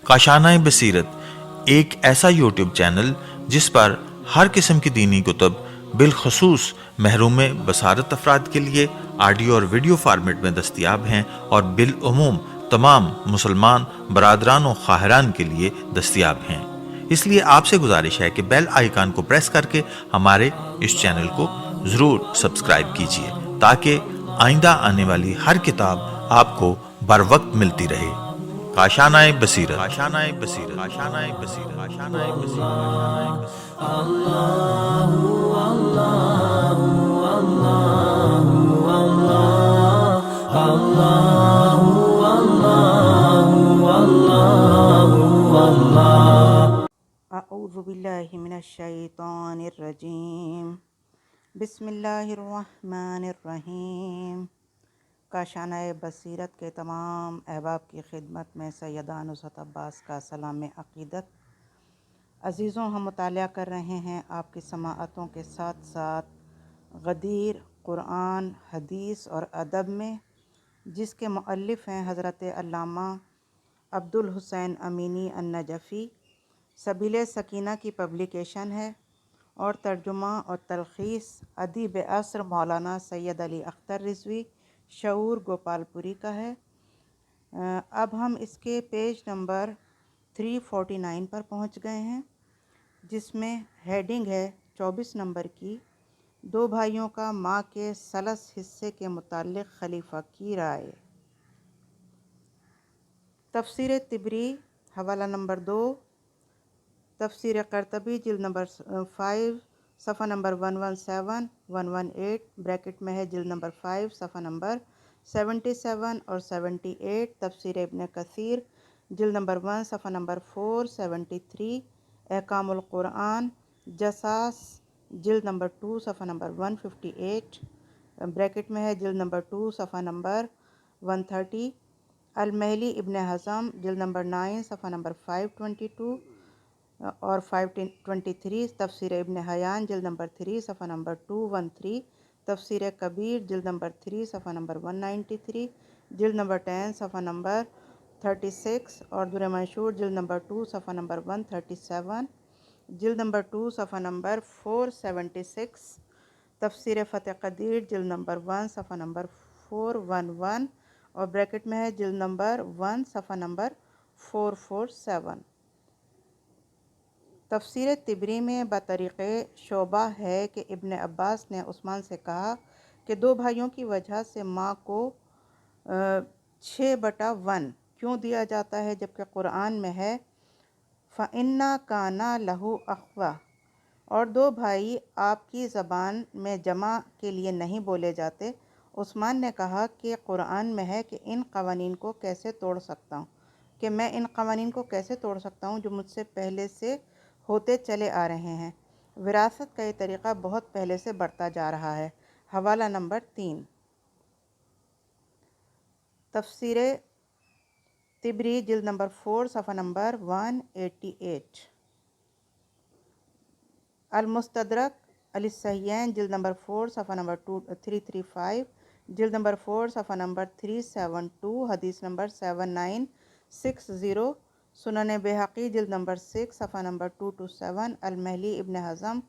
کاشانۂ بصیرت ایک ایسا یوٹیوب چینل جس پر ہر قسم کی دینی کتب بالخصوص محروم بصارت افراد کے لیے آڈیو اور ویڈیو فارمیٹ میں دستیاب ہیں اور بالعموم تمام مسلمان برادران و خواہران کے لیے دستیاب ہیں۔ اس لیے آپ سے گزارش ہے کہ بیل آئیکن کو پریس کر کے ہمارے اس چینل کو ضرور سبسکرائب کیجیے تاکہ آئندہ آنے والی ہر کتاب آپ کو بر وقت ملتی رہے۔ کاشانۂ بصیرت، کاشانۂ بصیرت، کاشانۂ بصیرت، کاشانۂ بصیرت۔ اعوذ باللہ من الشیطان الرجیم، بسم اللہ الرحمن الرحیم۔ کاشانۂ بصیرت کے تمام احباب کی خدمت میں سیدہ نصرت عباس کا سلام عقیدت۔ عزیزوں، ہم مطالعہ کر رہے ہیں آپ کی سماعتوں کے ساتھ ساتھ غدیر قرآن، حدیث اور ادب میں، جس کے مؤلف ہیں حضرت علامہ عبدالحسین امینی النجفی۔ سبیل سکینہ کی پبلیکیشن ہے اور ترجمہ اور تلخیص ادیب عصر مولانا سید علی اختر رضوی شعور گوپال پوری کا ہے۔ اب ہم اس کے پیج نمبر 349 پر پہنچ گئے ہیں، جس میں ہیڈنگ ہے 24 نمبر کی، دو بھائیوں کا ماں کے ثلث حصے کے متعلق خلیفہ کی رائے۔ تفسیر طبری حوالہ نمبر 2، تفسیر قرطبی جلد نمبر 5 صفحہ نمبر 117 118 بریکٹ میں ہے جلد نمبر 5 صفحہ نمبر 77 اور 78۔ تفسیر ابن کثیر جلد نمبر 1 صفحہ نمبر 473۔ احکام القرآن جساس جلد نمبر 2 صفحہ نمبر 158 بریکٹ میں ہے جلد نمبر 2 صفحہ نمبر 130۔ المہلی ابن حزم جلد نمبر 9 صفحہ نمبر 522 اور 523۔ تفسیر ابن حیان جلد نمبر 3 صفحہ نمبر 213۔ تفسیر کبیر جلد نمبر 3 صفحہ نمبر 193، جلد نمبر 10 صفحہ نمبر 36 اور در منشور جلد نمبر 2 صفحہ نمبر 137، جلد نمبر 2 صفحہ نمبر 476۔ تفسیر فتح قدیر جلد نمبر 1 صفحہ نمبر 411 اور بریکٹ میں ہے جلد نمبر 1 صفحہ نمبر 447۔ تفسیر طبری میں بطریق شعبہ ہے کہ ابن عباس نے عثمان سے کہا کہ دو بھائیوں کی وجہ سے ماں کو 6/1 کیوں دیا جاتا ہے جبکہ قرآن میں ہے فَإِنَّا كَانَ لَهُ أَخْوَةٌ، اور دو بھائی آپ کی زبان میں جمع کے لیے نہیں بولے جاتے۔ عثمان نے کہا کہ قرآن میں ہے کہ ان قوانین کو کیسے توڑ سکتا ہوں، کہ میں ان قوانین کو کیسے توڑ سکتا ہوں جو مجھ سے پہلے سے ہوتے چلے آ رہے ہیں۔ وراثت کا یہ طریقہ بہت پہلے سے بڑھتا جا رہا ہے۔ حوالہ نمبر 3۔ تفسیر طبری جلد نمبر 4 صفحہ نمبر 188۔ المستدرک علی الصحیحین جلد نمبر 4 صفحہ نمبر 335، جلد نمبر 4 صفحہ نمبر 372، حدیث نمبر 7960۔ سنن بہقی جلد نمبر 6 صفحہ نمبر 227۔ المہلی ابن حزم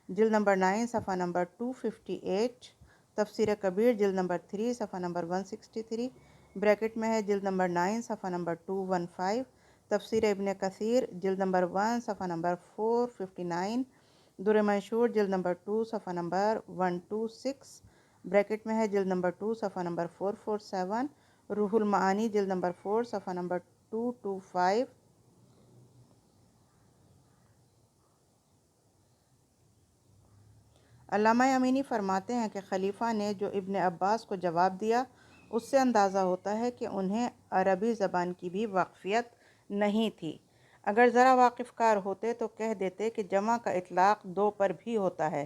جلد نمبر 9 صفحہ نمبر 258۔ تفسیر کبیر جلد نمبر 3 صفحہ نمبر 163 بریکٹ میں ہے جلد نمبر 9 صفحہ نمبر 215۔ تفسیر ابن کثیر جلد نمبر 1 صفحہ نمبر 459۔ در منشور جلد نمبر 2 صفحہ نمبر 126 بریکٹ میں ہے جلد نمبر 2 صفحہ نمبر 447۔ روح المعانی جلد نمبر 4 صفحہ نمبر 225۔ علامہ امینی فرماتے ہیں کہ خلیفہ نے جو ابن عباس کو جواب دیا، اس سے اندازہ ہوتا ہے کہ انہیں عربی زبان کی بھی واقفیت نہیں تھی۔ اگر ذرا واقف کار ہوتے تو کہہ دیتے کہ جمع کا اطلاق دو پر بھی ہوتا ہے۔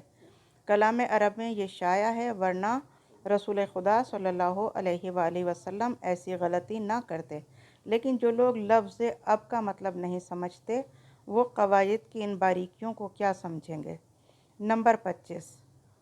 کلام عرب میں یہ شائع ہے، ورنہ رسول خدا صلی اللہ علیہ وآلہ وسلم ایسی غلطی نہ کرتے۔ لیکن جو لوگ لفظ اب کا مطلب نہیں سمجھتے، وہ قواعد کی ان باریکیوں کو کیا سمجھیں گے۔ نمبر 25۔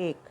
1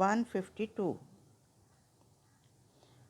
152।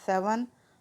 7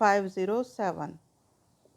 507।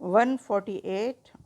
148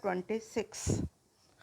26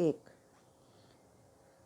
1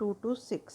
226।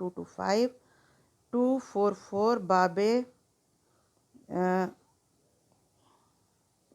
225, 244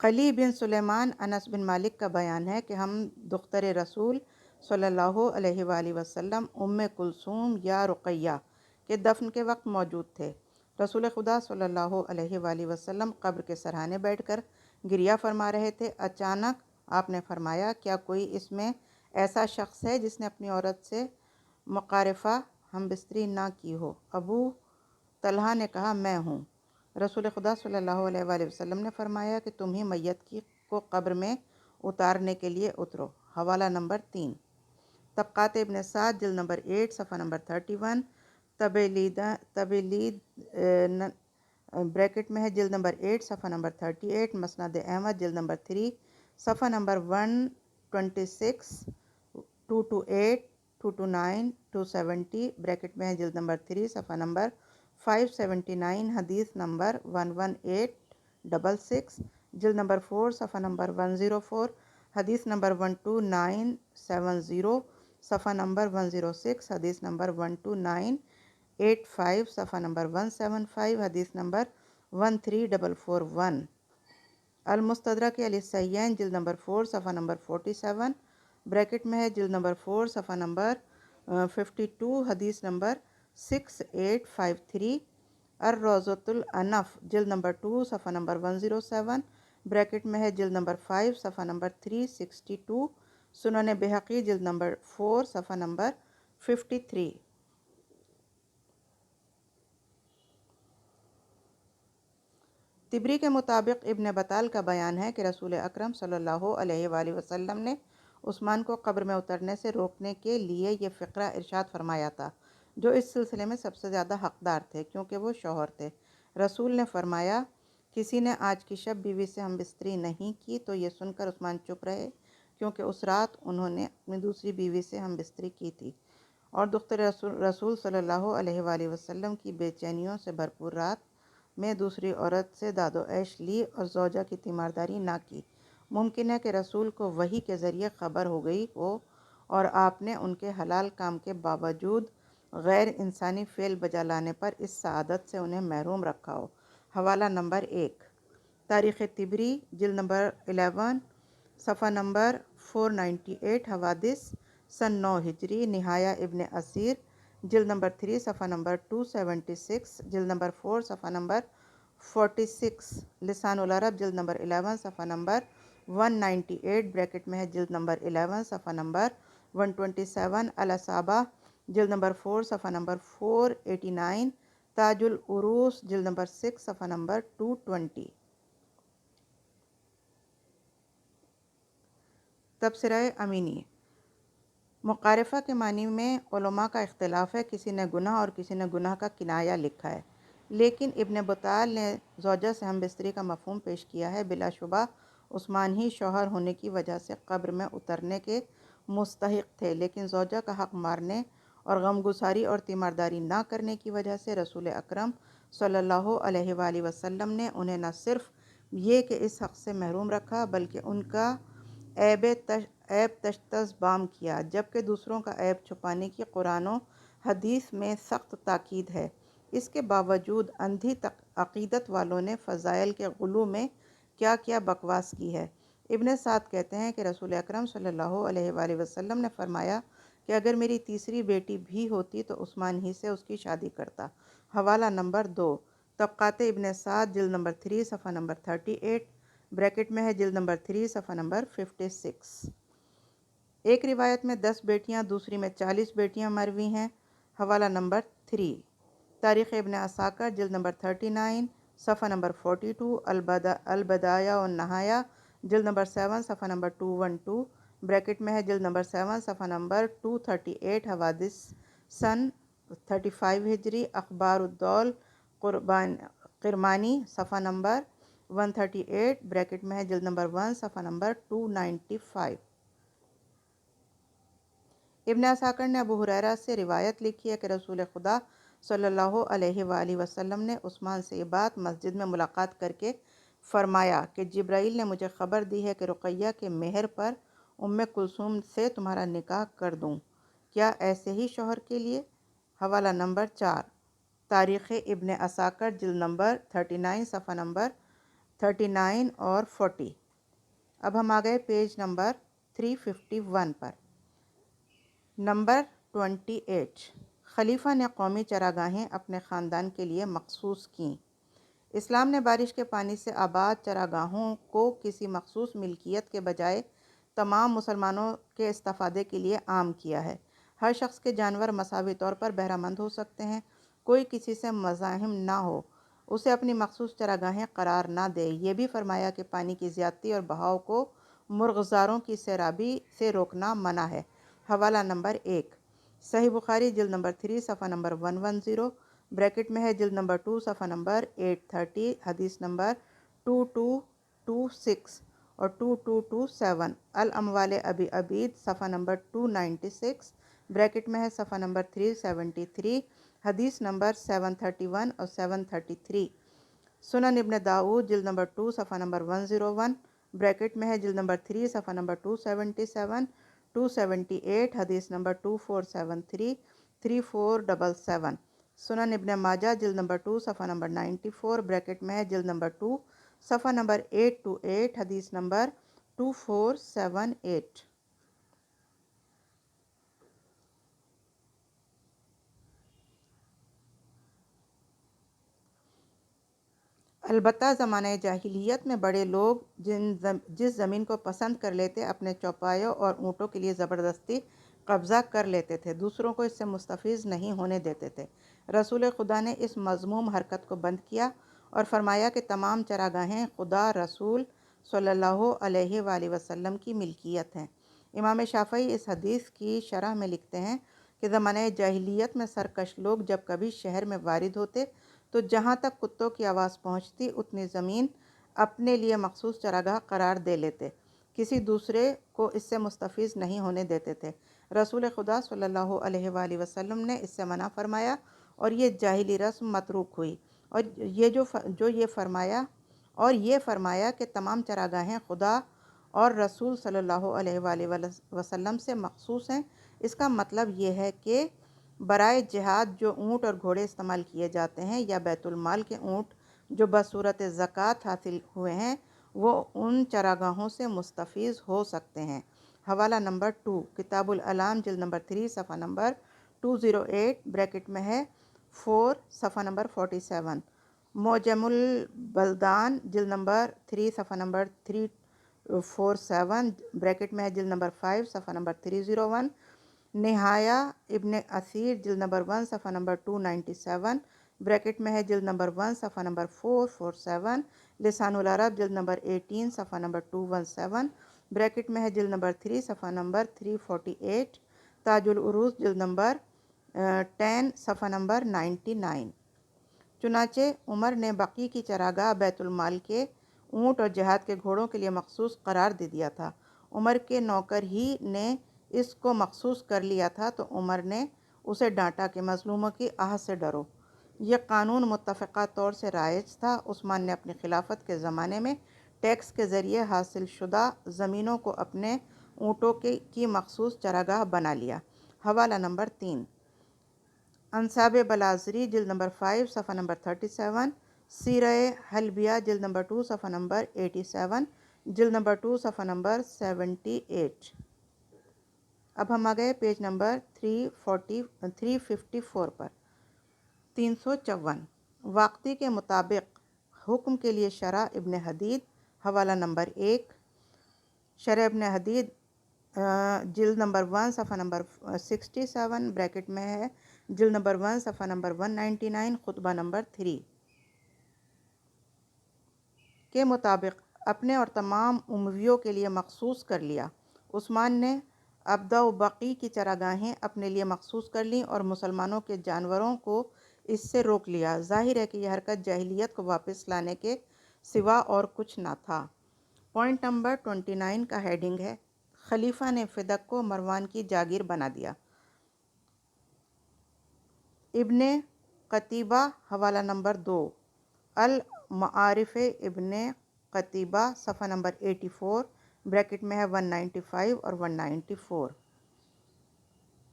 قلی بن سلیمان انس بن مالک کا بیان ہے کہ ہم دختر رسول صلی اللہ علیہ وآلہ وسلم ام کلثوم یا رقیہ کے دفن کے وقت موجود تھے۔ رسول خدا صلی اللہ علیہ وآلہ وسلم قبر کے سرہانے بیٹھ کر گریہ فرما رہے تھے۔ اچانک آپ نے فرمایا، کیا کوئی اس میں ایسا شخص ہے جس نے اپنی عورت سے مقارفہ ہم بستری نہ کی ہو؟ ابو طلحہ نے کہا، میں ہوں۔ رسول خدا صلی اللہ علیہ وآلہ وسلم نے فرمایا کہ تم ہی میت کو قبر میں اتارنے کے لیے اترو۔ حوالہ نمبر 3، طبقات ابن سعد جلد نمبر 8 صفحہ نمبر 31، تبیلید بریکٹ میں ہے جلد نمبر 8 صفحہ نمبر 38، مسند احمد جلد نمبر 3 صفحہ نمبر 126، 228، 229، 270 بریکٹ میں ہے جلد نمبر 3 صفحہ نمبر 579، حدیث نمبر 11866، جلد نمبر 4 صفحہ نمبر 104، حدیث نمبر 12970، صفحہ نمبر 106، حدیث نمبر 12985، صفحہ نمبر 175، حدیث نمبر 13441۔ المستدرک علی الصحیحین جلد نمبر 4 صفحہ نمبر 47 بریکٹ میں ہے جلد نمبر 4 صفحہ نمبر 52، حدیث نمبر 6853۔ الروضۃ الانف جلد نمبر 2 صفحہ نمبر 107 بریکٹ میں ہے جلد نمبر 5 صفحہ نمبر 362۔ سنن بہقی جلد نمبر 4 صفحہ نمبر 53۔ طبری کے مطابق ابن بطال کا بیان ہے کہ رسول اکرم صلی اللہ علیہ وآلہ وسلم نے عثمان کو قبر میں اترنے سے روکنے کے لیے یہ فقرہ ارشاد فرمایا تھا، جو اس سلسلے میں سب سے زیادہ حقدار تھے کیونکہ وہ شوہر تھے۔ رسول نے فرمایا، کسی نے آج کی شب بیوی سے ہم بستری نہیں کی، تو یہ سن کر عثمان چپ رہے کیونکہ اس رات انہوں نے اپنی دوسری بیوی سے ہم بستری کی تھی، اور دختر رسول صلی اللہ علیہ وآلہ وسلم کی بے چینیوں سے بھرپور رات میں دوسری عورت سے داد و عیش لی اور زوجہ کی تیمارداری نہ کی۔ ممکن ہے کہ رسول کو وحی کے ذریعے خبر ہو گئی ہو اور آپ نے ان کے حلال کام کے باوجود غیر انسانی فعل بجا لانے پر اس سعادت سے انہیں محروم رکھا ہو۔ حوالہ نمبر 1، تاریخ طبری جلد نمبر 11 صفحہ نمبر 498، حوادث سن 9 ہجری، نہایہ ابن اسیر جلد نمبر 3 صفحہ نمبر 276، جلد نمبر 4 صفحہ نمبر 46، لسان العرب جلد نمبر 11 صفحہ نمبر 198 بریکٹ میں ہے جلد نمبر 11 صفحہ نمبر 127، الاصابہ جلد نمبر 4 صفحہ نمبر 489، تاج العروس جلد نمبر 6 صفحہ نمبر 220۔ تبصرہ امینی، مقارفہ کے معنی میں علماء کا اختلاف ہے۔ کسی نے گناہ اور کسی نے گناہ کا کنایہ لکھا ہے، لیکن ابن بطال نے زوجہ سے ہم بستری کا مفہوم پیش کیا ہے۔ بلا شبہ عثمان ہی شوہر ہونے کی وجہ سے قبر میں اترنے کے مستحق تھے، لیکن زوجہ کا حق مارنے اور غمگساری اور تیمارداری نہ کرنے کی وجہ سے رسول اکرم صلی اللہ علیہ وآلہ وسلم نے انہیں نہ صرف یہ کہ اس حق سے محروم رکھا، بلکہ ان کا عیب تشتزبام کیا، جبکہ دوسروں کا عیب چھپانے کی قرآن و حدیث میں سخت تاکید ہے۔ اس کے باوجود اندھی عقیدت والوں نے فضائل کے غلو میں کیا کیا بکواس کی ہے۔ ابن سعد کہتے ہیں کہ رسول اکرم صلی اللہ علیہ وآلہ وسلم نے فرمایا کہ اگر میری تیسری بیٹی بھی ہوتی تو عثمان ہی سے اس کی شادی کرتا۔ حوالہ نمبر 2، طبقات ابن سعد جلد نمبر 3 صفحہ نمبر 38 بریکٹ میں ہے جلد نمبر 3 صفحہ نمبر 56۔ ایک روایت میں 10 بیٹیاں، دوسری میں 40 بیٹیاں مروی ہیں۔ حوالہ نمبر 3، تاریخ ابن عساکر جلد نمبر 39 صفحہ نمبر 42، البدایہ والنہایہ جلد نمبر 7 صفحہ نمبر 212 بریکٹ میں ہے جلد نمبر 7 صفحہ نمبر 238، حوادث سن 35 ہجری، اخبار الدول قرمانی صفحہ نمبر 138 بریکٹ میں ہے جلد نمبر 1 صفحہ نمبر 295۔ ابن عساکر نے ابو ہریرہ سے روایت لکھی ہے کہ رسول خدا صلی اللہ علیہ وآلہ وسلم نے عثمان سے یہ بات مسجد میں ملاقات کر کے فرمایا کہ جبرائیل نے مجھے خبر دی ہے کہ رقیہ کے مہر پر ام کلثوم سے تمہارا نکاح کر دوں، کیا ایسے ہی شوہر کے لیے؟ حوالہ نمبر 4، تاریخ ابن عساکر جلد نمبر 39 صفحہ نمبر 39 اور 40۔ اب ہم آ گئے پیج نمبر 351 پر۔ نمبر 28، خلیفہ نے قومی چراگاہیں اپنے خاندان کے لیے مخصوص کیں۔ اسلام نے بارش کے پانی سے آباد چراگاہوں کو کسی مخصوص ملکیت کے بجائے تمام مسلمانوں کے استفادے کے لیے عام کیا ہے۔ ہر شخص کے جانور مساوی طور پر بہرہ مند ہو سکتے ہیں۔ کوئی کسی سے مزاحم نہ ہو، اسے اپنی مخصوص چراگاہیں قرار نہ دے۔ یہ بھی فرمایا کہ پانی کی زیادتی اور بہاؤ کو مرغزاروں کی سیرابی سے روکنا منع ہے۔ حوالہ نمبر 1، صحیح بخاری جلد نمبر 3 صفحہ نمبر 110، بریکٹ میں ہے جلد نمبر 2 صفحہ نمبر 830، حدیث نمبر 2226 اور 2227، الاموال ابی عبید صفحہ نمبر 296، بریکٹ میں ہے صفحہ نمبر 373، حدیث نمبر 731 اور 733، سنن ابن داؤد جلد نمبر 2 صفحہ نمبر 101، بریکٹ میں ہے جلد نمبر 3 صفحہ نمبر 277، 278، حدیث نمبر 2473، 3477، سنن ابن ماجہ جلد نمبر 2 صفحہ نمبر 94، بریکٹ میں ہے جلد نمبر 2 صفحہ نمبر 828، حدیث نمبر 2478۔ البتہ زمانہ جاہلیت میں بڑے لوگ جس زمین کو پسند کر لیتے اپنے چوپایوں اور اونٹوں کے لیے زبردستی قبضہ کر لیتے تھے، دوسروں کو اس سے مستفیض نہیں ہونے دیتے تھے۔ رسول خدا نے اس مذموم حرکت کو بند کیا اور فرمایا کہ تمام چراگاہیں خدا رسول صلی اللہ علیہ وآلہ وسلم کی ملکیت ہیں۔ امام شافعی اس حدیث کی شرح میں لکھتے ہیں کہ زمانہ جاہلیت میں سرکش لوگ جب کبھی شہر میں وارد ہوتے تو جہاں تک کتوں کی آواز پہنچتی اتنی زمین اپنے لیے مخصوص چراگاہ قرار دے لیتے، کسی دوسرے کو اس سے مستفیض نہیں ہونے دیتے تھے۔ رسول خدا صلی اللہ علیہ وآلہ وسلم نے اس سے منع فرمایا اور یہ جاہلی رسم متروک ہوئی، اور یہ فرمایا کہ تمام چراگاہیں خدا اور رسول صلی اللہ علیہ وآلہ وسلم سے مخصوص ہیں۔ اس کا مطلب یہ ہے کہ برائے جہاد جو اونٹ اور گھوڑے استعمال کیے جاتے ہیں یا بیت المال کے اونٹ جو بصورت زکوٰۃ حاصل ہوئے ہیں، وہ ان چراگاہوں سے مستفیض ہو سکتے ہیں۔ حوالہ نمبر 2، کتاب العلام جلد نمبر 3 صفحہ نمبر 208، بریکٹ میں ہے 4 صفحہ نمبر 47، معجم البلدان جلد نمبر 3 صفحہ نمبر 347، بریکٹ میں ہے جلد نمبر 5 صفحہ نمبر 301، نہایہ ابن اثیر جلد نمبر 1 صفحہ نمبر 297، بریکٹ میں ہے جلد نمبر 1 صفحہ نمبر 447، لسان العرب جلد نمبر 18 صفحہ نمبر 217، بریکٹ میں ہے جلد نمبر 3 صفحہ نمبر 348، تاج العروض جلد نمبر 10 صفحہ نمبر 99۔ چنانچہ عمر نے بقی کی چراگاہ بیت المال کے اونٹ اور جہاد کے گھوڑوں کے لیے مخصوص قرار دے دیا تھا۔ عمر کے نوکر ہی نے اس کو مخصوص کر لیا تھا تو عمر نے اسے ڈانٹا کہ مظلوموں کی آہ سے ڈرو۔ یہ قانون متفقہ طور سے رائج تھا۔ عثمان نے اپنی خلافت کے زمانے میں ٹیکس کے ذریعے حاصل شدہ زمینوں کو اپنے اونٹوں کی مخصوص چراگاہ بنا لیا۔ حوالہ نمبر 3، انساب بلازری جلد نمبر 5 صفحہ نمبر 37، سیرہ حلبیہ جلد نمبر 2 صفحہ نمبر 87، جلد نمبر 2 صفحہ نمبر 78۔ اب ہم آ گئے پیج نمبر 354 پر۔ 354، واقعی کے مطابق حکم کے لیے شرح ابن حدید، حوالہ نمبر 1، شرح ابن حدید جلد نمبر 1 صفحہ نمبر 67، بریکٹ میں ہے جلد نمبر 1 صفحہ نمبر 199، خطبہ نمبر 3 کے مطابق اپنے اور تمام امویوں کے لیے مخصوص کر لیا۔ عثمان نے ابدا و بقی کی چراگاہیں اپنے لیے مخصوص کر لیں اور مسلمانوں کے جانوروں کو اس سے روک لیا۔ ظاہر ہے کہ یہ حرکت جاہلیت کو واپس لانے کے سوا اور کچھ نہ تھا۔ پوائنٹ نمبر 29 کا ہیڈنگ ہے، خلیفہ نے فدق کو مروان کی جاگیر بنا دیا۔ ابن قتیبہ، حوالہ نمبر 2، المعارف ابن قتیبہ صفحہ نمبر 84، بریکٹ میں ہے 195 اور 194،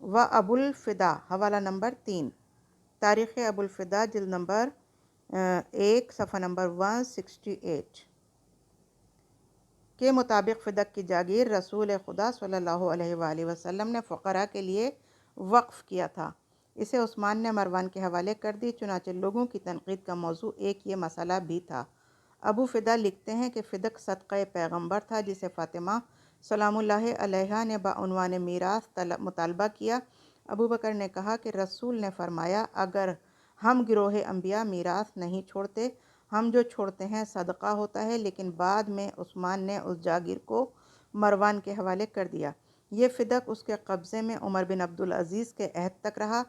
و ابو الفدا، حوالہ نمبر 3، تاریخ ابو الفدا جلد نمبر 1 صفحہ نمبر 168۔ کے مطابق فدق کی جاگیر رسول خدا صلی اللہ علیہ وآلہ وسلم نے فقراء کے لیے وقف کیا تھا۔ اسے عثمان نے مروان کے حوالے کر دی، چنانچہ لوگوں کی تنقید کا موضوع ایک یہ مسئلہ بھی تھا۔ ابو فدا لکھتے ہیں کہ فدق صدقہ پیغمبر تھا جسے فاطمہ سلام اللہ علیہا نے بعنوان میراث مطالبہ کیا۔ ابو بکر نے کہا کہ رسول نے فرمایا اگر ہم گروہ انبیاء میراث نہیں چھوڑتے، ہم جو چھوڑتے ہیں صدقہ ہوتا ہے، لیکن بعد میں عثمان نے اس جاگیر کو مروان کے حوالے کر دیا۔ یہ فدق اس کے قبضے میں عمر بن عبدالعزیز کے عہد تک رہا۔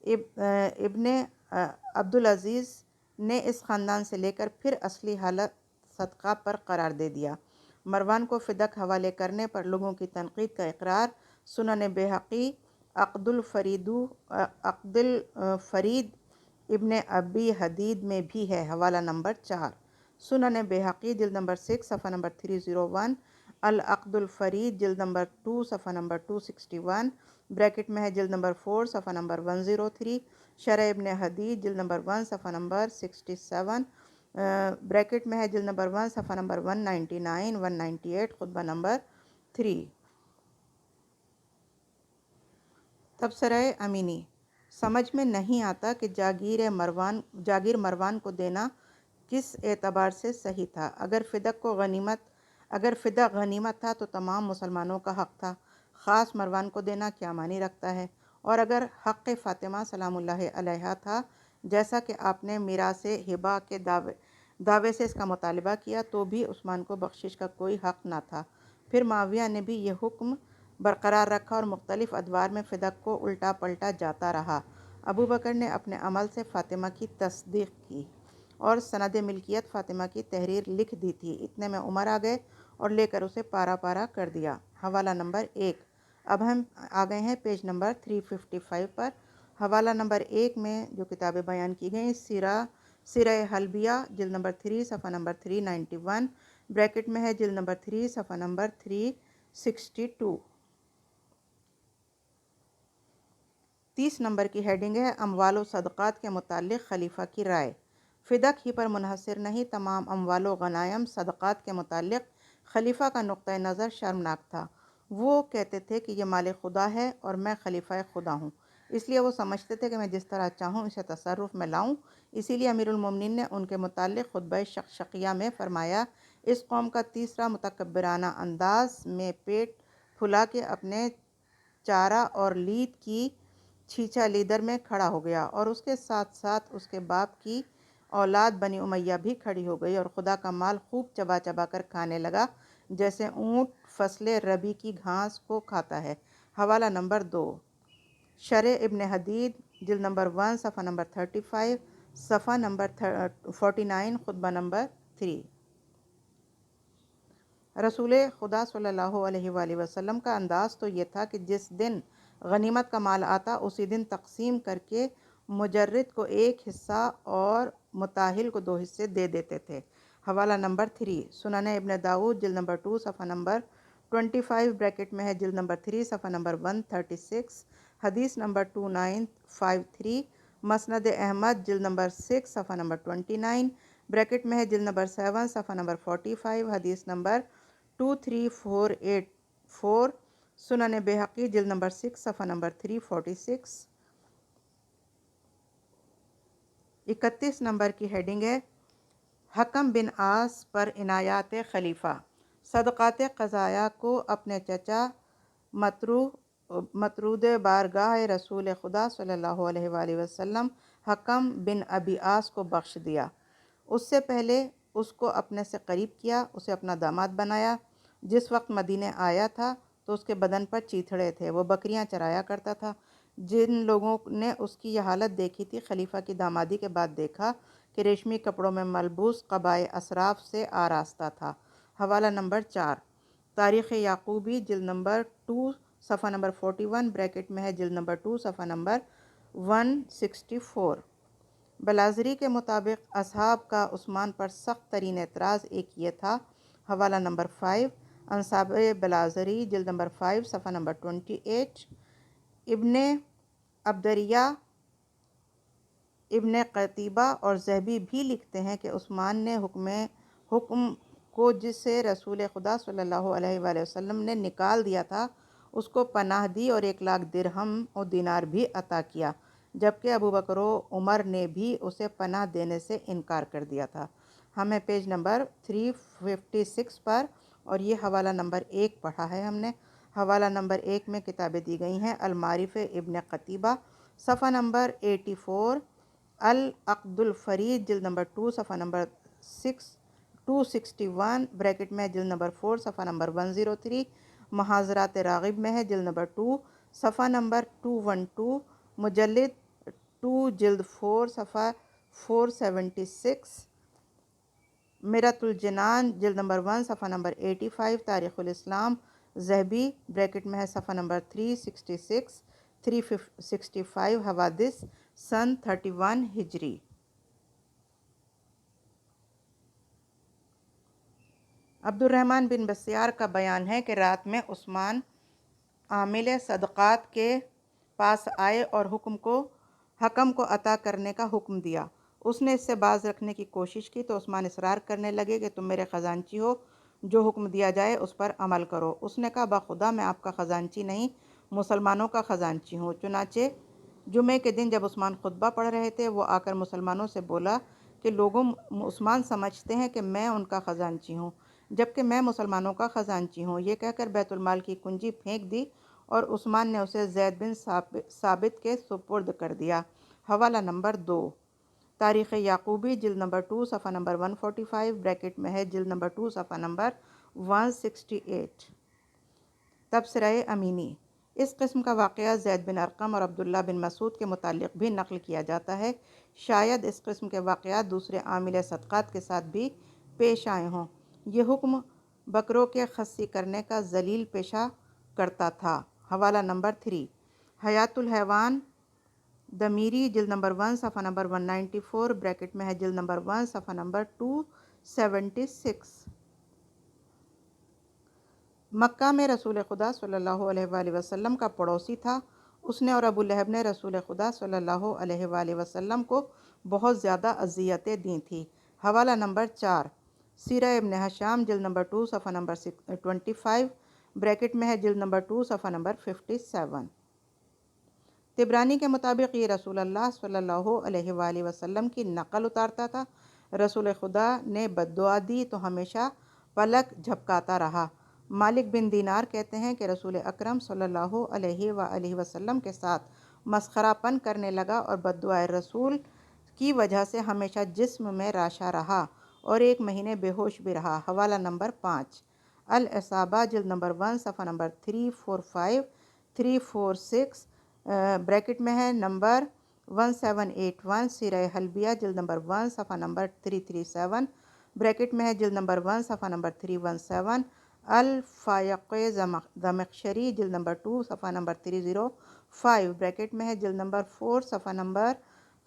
ابن عبدالعزیز نے اس خاندان سے لے کر پھر اصلی حالت صدقہ پر قرار دے دیا۔ مروان کو فدق حوالے کرنے پر لوگوں کی تنقید کا اقرار سنن بیہقی عقد الفرید ابن ابی حدید میں بھی ہے، حوالہ نمبر 4۔ سنن بیہقی جلد نمبر 6 صفحہ نمبر 301، العقد الفرید جلد نمبر 2 صفحہ نمبر 261 بریکٹ میں ہے جلد نمبر 4 صفحہ نمبر 103، شرح ابن حدید جلد نمبر 1 صفحہ نمبر 67 بریکٹ میں ہے جلد نمبر 1 صفحہ نمبر 199 198 خطبہ نمبر 3۔ تبصرہ امینی، سمجھ میں نہیں آتا کہ جاگیر مروان کو دینا کس اعتبار سے صحیح تھا۔ اگر فدق غنیمت تھا تو تمام مسلمانوں کا حق تھا، خاص مروان کو دینا کیا معنی رکھتا ہے؟ اور اگر حق فاطمہ سلام اللہ علیہا تھا جیسا کہ آپ نے میراث ہبہ کے دعوے سے اس کا مطالبہ کیا تو بھی عثمان کو بخشش کا کوئی حق نہ تھا۔ پھر معاویہ نے بھی یہ حکم برقرار رکھا اور مختلف ادوار میں فدق کو الٹا پلٹا جاتا رہا۔ ابو بکر نے اپنے عمل سے فاطمہ کی تصدیق کی اور سند ملکیت فاطمہ کی تحریر لکھ دی تھی۔ اتنے میں عمر آ گئے اور لے کر اسے پارا پارا کر دیا۔ حوالہ نمبر 1۔ اب ہم آ گئے ہیں پیج نمبر 355 پر۔ حوالہ نمبر 1 میں جو کتابیں بیان کی گئیں، سیرہ حلبیہ جلد نمبر 3 صفحہ نمبر 391 بریکٹ میں ہے جلد نمبر 3 صفحہ نمبر 362۔ 30 نمبر کی ہیڈنگ ہے اموال و صدقات کے متعلق خلیفہ کی رائے۔ فدق ہی پر منحصر نہیں، تمام اموال و غنائم صدقات کے متعلق خلیفہ کا نقطہ نظر شرمناک تھا۔ وہ کہتے تھے کہ یہ مال خدا ہے اور میں خلیفہ خدا ہوں، اس لیے وہ سمجھتے تھے کہ میں جس طرح چاہوں اسے تصرف میں لاؤں۔ اسی لیے امیر المومنین نے ان کے متعلق خطبہ شقشقیہ میں فرمایا، اس قوم کا تیسرا متکبرانہ انداز میں پیٹ پھلا کے اپنے چارہ اور لید کی چھیچا لیدر میں کھڑا ہو گیا، اور اس کے ساتھ ساتھ اس کے باپ کی اولاد بنی امیہ بھی کھڑی ہو گئی اور خدا کا مال خوب چبا چبا کر کھانے لگا جیسے اونٹ فصل ربی کی گھاس کو کھاتا ہے۔ حوالہ نمبر 2، شرح ابن حدید جلد نمبر 1 صفحہ نمبر 35 صفحہ نمبر 49 خطبہ نمبر 3۔ رسول خدا صلی اللہ علیہ وآلہ وسلم کا انداز تو یہ تھا کہ جس دن غنیمت کا مال آتا اسی دن تقسیم کر کے مجرد کو ایک حصہ اور متاہل کو 2 حصے دے دیتے تھے۔ حوالہ نمبر 3، سنن ابن داؤد جلد نمبر 2 صفحہ نمبر 25 بریکٹ میں ہے جلد نمبر 3 صفحہ نمبر 136 حدیث نمبر 2953، مسند احمد جلد نمبر 6 صفحہ نمبر 29 بریکٹ میں ہے جلد نمبر 7 صفحہ نمبر 45 حدیث نمبر 23484، سنن بیہقی جلد نمبر 6 صفحہ نمبر 346۔ 31 نمبر کی ہیڈنگ ہے حکم بن عاص پر عنایات خلیفہ۔ صدقات قضائیہ کو اپنے چچا مطرود بارگاہ رسول خدا صلی اللہ علیہ وآلہ وسلم حکم بن ابی عاص کو بخش دیا۔ اس سے پہلے اس کو اپنے سے قریب کیا، اسے اپنا داماد بنایا۔ جس وقت مدینہ آیا تھا تو اس کے بدن پر چیتھڑے تھے، وہ بکریاں چرایا کرتا تھا۔ جن لوگوں نے اس کی یہ حالت دیکھی تھی، خلیفہ کی دامادی کے بعد دیکھا کہ ریشمی کپڑوں میں ملبوس قبائے اشراف سے آراستہ تھا۔ حوالہ نمبر 4، تاریخ یعقوبی جلد نمبر 2 صفحہ نمبر 41 بریکٹ میں ہے جلد نمبر 2 صفحہ نمبر 164۔ بلازری کے مطابق اصحاب کا عثمان پر سخت ترین اعتراض ایک یہ تھا۔ حوالہ نمبر 5، انصاب بلازری جلد نمبر 5 صفحہ نمبر 28۔ ابن عبدریہ، ابن قتیبہ اور ذہبی بھی لکھتے ہیں کہ عثمان نے حکم کو جس سے رسول خدا صلی اللہ علیہ وآلہ وسلم نے نکال دیا تھا اس کو پناہ دی اور 1,00,000 درہم اور دینار بھی عطا کیا، جبکہ ابو بکر و عمر نے بھی اسے پناہ دینے سے انکار کر دیا تھا۔ ہمیں پیج نمبر 356 پر اور یہ حوالہ نمبر 1 پڑھا ہے ہم نے۔ حوالہ نمبر 1 میں کتابیں دی گئی ہیں: المعارف ابن قتیبہ صفحہ نمبر 84، العقد الفرید جلد نمبر 2 صفحہ نمبر 261 بریکٹ میں جلد نمبر 4 صفحہ نمبر 103، محاضرات راغب میں ہے جلد نمبر 2 صفحہ نمبر 212، مجلد 2 جلد 4 صفحہ 476، میرۃ الجنان جلد نمبر 1 صفحہ نمبر 85، تاریخ الاسلام ذہبی بریکٹ میں ہے صفحہ نمبر 366 365، حوادث سن 31 ہجری۔ عبد الرحمن بن بسیار کا بیان ہے کہ رات میں عثمان عامل صدقات کے پاس آئے اور حکم کو عطا کرنے کا حکم دیا۔ اس نے اس سے باز رکھنے کی کوشش کی تو عثمان اصرار کرنے لگے کہ تم میرے خزانچی ہو، جو حکم دیا جائے اس پر عمل کرو۔ اس نے کہا بخدا میں آپ کا خزانچی نہیں، مسلمانوں کا خزانچی ہوں۔ چنانچہ جمعے کے دن جب عثمان خطبہ پڑھ رہے تھے، وہ آ کر مسلمانوں سے بولا کہ لوگوں، عثمان سمجھتے ہیں کہ میں ان کا خزانچی ہوں، جبکہ میں مسلمانوں کا خزانچی ہوں۔ یہ کہہ کر بیت المال کی کنجی پھینک دی اور عثمان نے اسے زید بن ثابت کے سپرد کر دیا۔ حوالہ نمبر 2، تاریخ یعقوبی جلد نمبر 2 صفحہ نمبر 145 بریکٹ میں ہے جلد نمبر 2 صفحہ نمبر 168، تبصرہ امینی۔ اس قسم کا واقعہ زید بن ارقم اور عبداللہ بن مسعود کے متعلق بھی نقل کیا جاتا ہے۔ شاید اس قسم کے واقعات دوسرے عامل صدقات کے ساتھ بھی پیش آئے ہوں۔ یہ حکم بکروں کے خصی کرنے کا ذلیل پیشہ کرتا تھا۔ حوالہ نمبر 3، حیات الحیوان دمیری جلد نمبر 1 صفحہ نمبر 194 بریکٹ میں ہے جلد نمبر 1 صفحہ نمبر 276۔ مکہ میں رسول خدا صلی اللہ علیہ وآلہ وسلم کا پڑوسی تھا۔ اس نے اور ابو لہب نے رسول خدا صلی اللہ علیہ وآلہ وسلم کو بہت زیادہ اذیتیں دی تھیں۔ حوالہ نمبر 4، سیرہ ابن ہشام جلد نمبر 2 صفحہ نمبر 25 بریکٹ میں ہے جلد نمبر 2 صفحہ نمبر 57۔ طبرانی کے مطابق یہ رسول اللہ صلی اللہ علیہ وآلہ وسلم کی نقل اتارتا تھا۔ رسول خدا نے بد دعا دی تو ہمیشہ پلک جھپکاتا رہا۔ مالک بن دینار کہتے ہیں کہ رسول اکرم صلی اللہ علیہ وآلہ وسلم کے ساتھ مسخرہ پن کرنے لگا اور بد دعائے رسول کی وجہ سے ہمیشہ جسم میں راشا رہا اور 1 مہینے بے ہوش بھی رہا۔ حوالہ نمبر 5، الاصابہ جلد نمبر 1 صفحہ نمبر 345 346 بریکٹ میں ہے نمبر 1781، سیرہ حلبیہ جلد نمبر 1 صفحہ نمبر 337 بریکٹ میں ہے جلد نمبر 1 صفحہ نمبر 317، الفائق زمخشری جلد نمبر 2 صفحہ نمبر 305 بریکٹ میں ہے جلد نمبر 4 صفحہ نمبر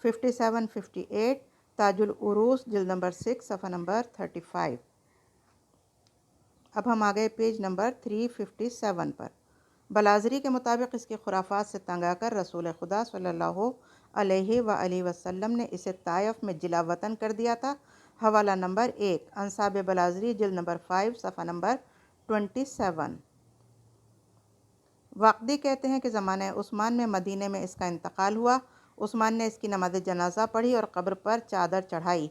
5758، تاج العروس جلد نمبر 6 صفحہ نمبر 35۔ اب ہم آگئے پیج نمبر 357 پر۔ بلازری کے مطابق اس کے خرافات سے تنگ آ کر رسول خدا صلی اللہ علیہ وآلہ وسلم نے اسے طائف میں جلا وطن کر دیا تھا۔ حوالہ نمبر 1، انساب بلازری جلد نمبر 5 صفحہ نمبر 27۔ واقدی کہتے ہیں کہ زمانہ عثمان میں مدینے میں اس کا انتقال ہوا۔ عثمان نے اس کی نماز جنازہ پڑھی اور قبر پر چادر چڑھائی۔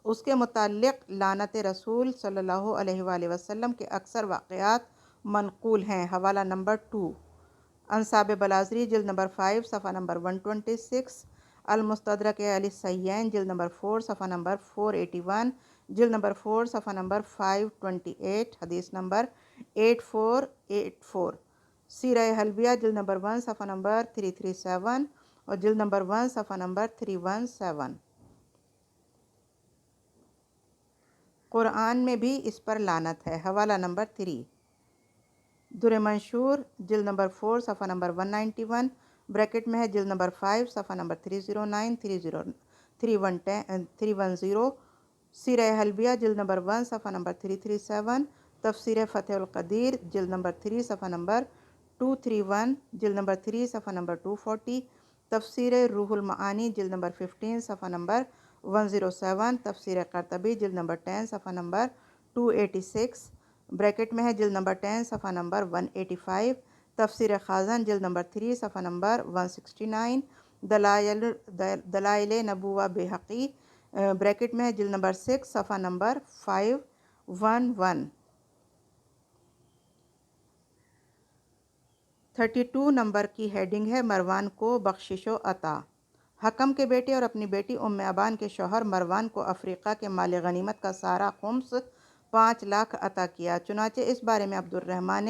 اس کے متعلق لعنت رسول صلی اللہ علیہ وآلہ وسلم کے اکثر واقعات منقول ہیں۔ حوالہ نمبر 2، انساب بلازری جلد نمبر 5 صفحہ نمبر 126، المستدرک علی الصحیحین جلد نمبر 4 صفحہ نمبر 481، جلد نمبر 4 صفحہ نمبر 528، حدیث نمبر 8484، سیرہ حلبیہ جلد نمبر 1 صفحہ نمبر 337 اور جلد نمبر 1 صفحہ نمبر 317۔ قرآن میں بھی اس پر لعنت ہے۔ حوالہ نمبر 3، در منشور جلد نمبر 4 صفحہ نمبر 191 بریکٹ میں ہے جلد نمبر 5 صفحہ نمبر 309 310، سیرہ حلبیہ جلد نمبر 1 صفحہ نمبر 337، تفسیر فتح القدیر جلد نمبر 3 صفحہ نمبر 231، جلد نمبر 3 صفحہ نمبر 240، تفسیر روح المعانی جلد نمبر 15 صفحہ نمبر 107، تفسیر قرطبی جلد نمبر 10 صفحہ نمبر 286 بریکٹ میں ہے جلد نمبر 10 صفحہ نمبر 185. تفسیر خازن جلد نمبر 3 صفحہ نمبر 169. دلائل نبوہ بحقی بریکٹ میں ہے جلد نمبر 6 صفحہ نمبر 511. 32 نمبر کی ہیڈنگ ہے مروان کو بخشش و عطا. حکم کے بیٹے اور اپنی بیٹی ام ابان کے شوہر مروان کو افریقہ کے مال غنیمت کا سارا خمس 5 لاکھ عطا کیا. چنانچہ اس بارے میں عبد الرحمن